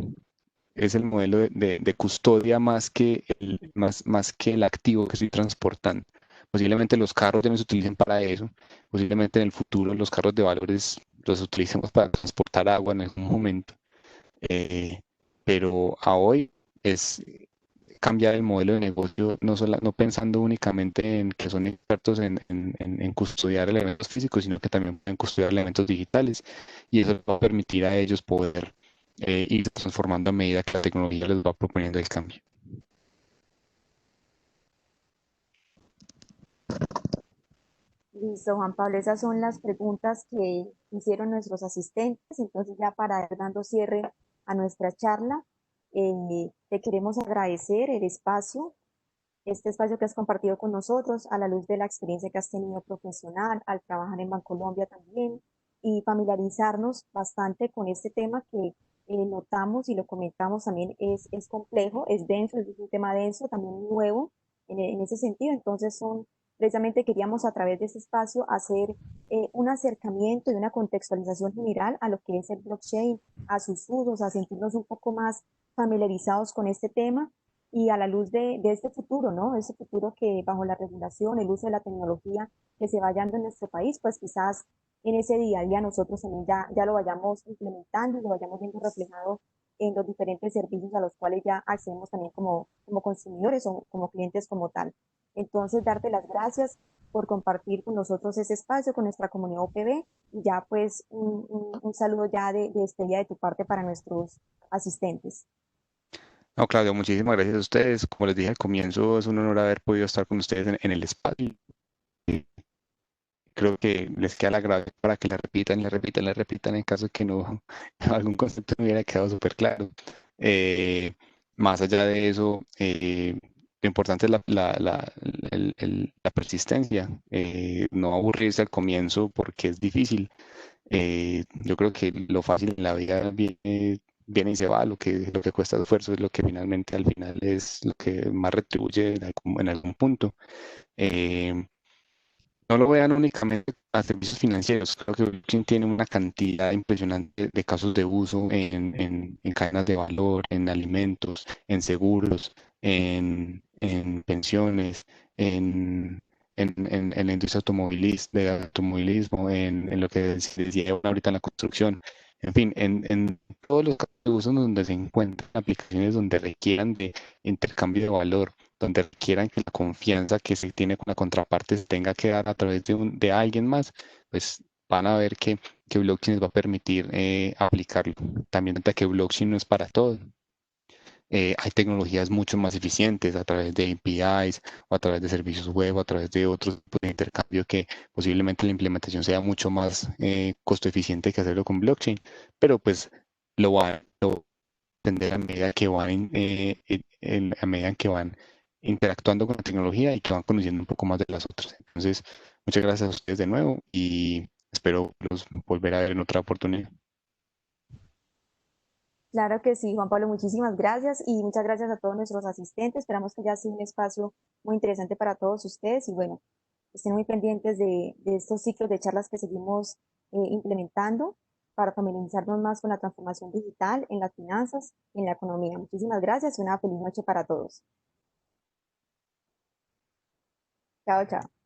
de custodia más que el activo que estoy transportando. Posiblemente los carros ya no se utilicen para eso, posiblemente en el futuro los carros de valores los utilicemos para transportar agua en algún momento, eh, pero a hoy es cambiar el modelo de negocio, no pensando únicamente en que son expertos en custodiar elementos físicos, sino que también pueden custodiar elementos digitales y eso les va a permitir a ellos poder ir transformando a medida que la tecnología les va proponiendo el cambio. Listo, Juan Pablo, esas son las preguntas que hicieron nuestros asistentes. Entonces, ya para ir dando cierre a nuestra charla, te queremos agradecer el espacio, este espacio que has compartido con nosotros a la luz de la experiencia que has tenido profesional al trabajar en Bancolombia también y familiarizarnos bastante con este tema que notamos y lo comentamos también es complejo, es denso, es un tema denso, también nuevo en ese sentido. Entonces precisamente queríamos a través de ese espacio hacer un acercamiento y una contextualización general a lo que es el blockchain, a sus usos, a sentirnos un poco más familiarizados con este tema y a la luz de este futuro, ¿no? Ese futuro que bajo la regulación, el uso de la tecnología que se vaya dando en nuestro país, pues quizás en ese día a día nosotros también ya lo vayamos implementando y lo vayamos viendo reflejado en los diferentes servicios a los cuales ya accedemos también como consumidores o como clientes como tal. Entonces, darte las gracias por compartir con nosotros ese espacio, con nuestra comunidad OPB, y ya pues un saludo ya de despedida de tu parte para nuestros asistentes. No, Claudio, muchísimas gracias a ustedes. Como les dije al comienzo, es un honor haber podido estar con ustedes en el espacio. Creo que les queda la grave para que la repitan, la repitan, la repitan en caso de que no algún concepto no hubiera quedado súper claro. Eh, Más allá de eso, lo importante es la persistencia, no aburrirse al comienzo porque es difícil. Yo creo que lo fácil en la vida viene y se va, lo que cuesta esfuerzo es lo que finalmente al final es lo que más retribuye en algún punto. Eh, no lo vean únicamente a servicios financieros. Creo que blockchain tiene una cantidad impresionante de casos de uso en cadenas de valor, en alimentos, en seguros, en pensiones, en, en la industria de automovilismo, en lo que se decía ahorita en la construcción. En fin, en todos los casos de uso donde se encuentran aplicaciones donde requieran de intercambio de valor, donde requieran que la confianza que se tiene con la contraparte se tenga que dar a través de alguien más, pues van a ver que blockchain les va a permitir aplicarlo. También nota que blockchain no es para todo. Hay tecnologías mucho más eficientes a través de APIs o a través de servicios web o a través de otros tipos de intercambio que posiblemente la implementación sea mucho más costo eficiente que hacerlo con blockchain, pero pues lo entender a medida que van, a medida que van interactuando con la tecnología y que van conociendo un poco más de las otras. Entonces, muchas gracias a ustedes de nuevo y espero volver a ver en otra oportunidad. Claro que sí, Juan Pablo, muchísimas gracias y muchas gracias a todos nuestros asistentes. Esperamos que haya sido un espacio muy interesante para todos ustedes y bueno, estén muy pendientes de estos ciclos de charlas que seguimos implementando para familiarizarnos más con la transformación digital en las finanzas y en la economía. Muchísimas gracias y una feliz noche para todos. Chao, chao.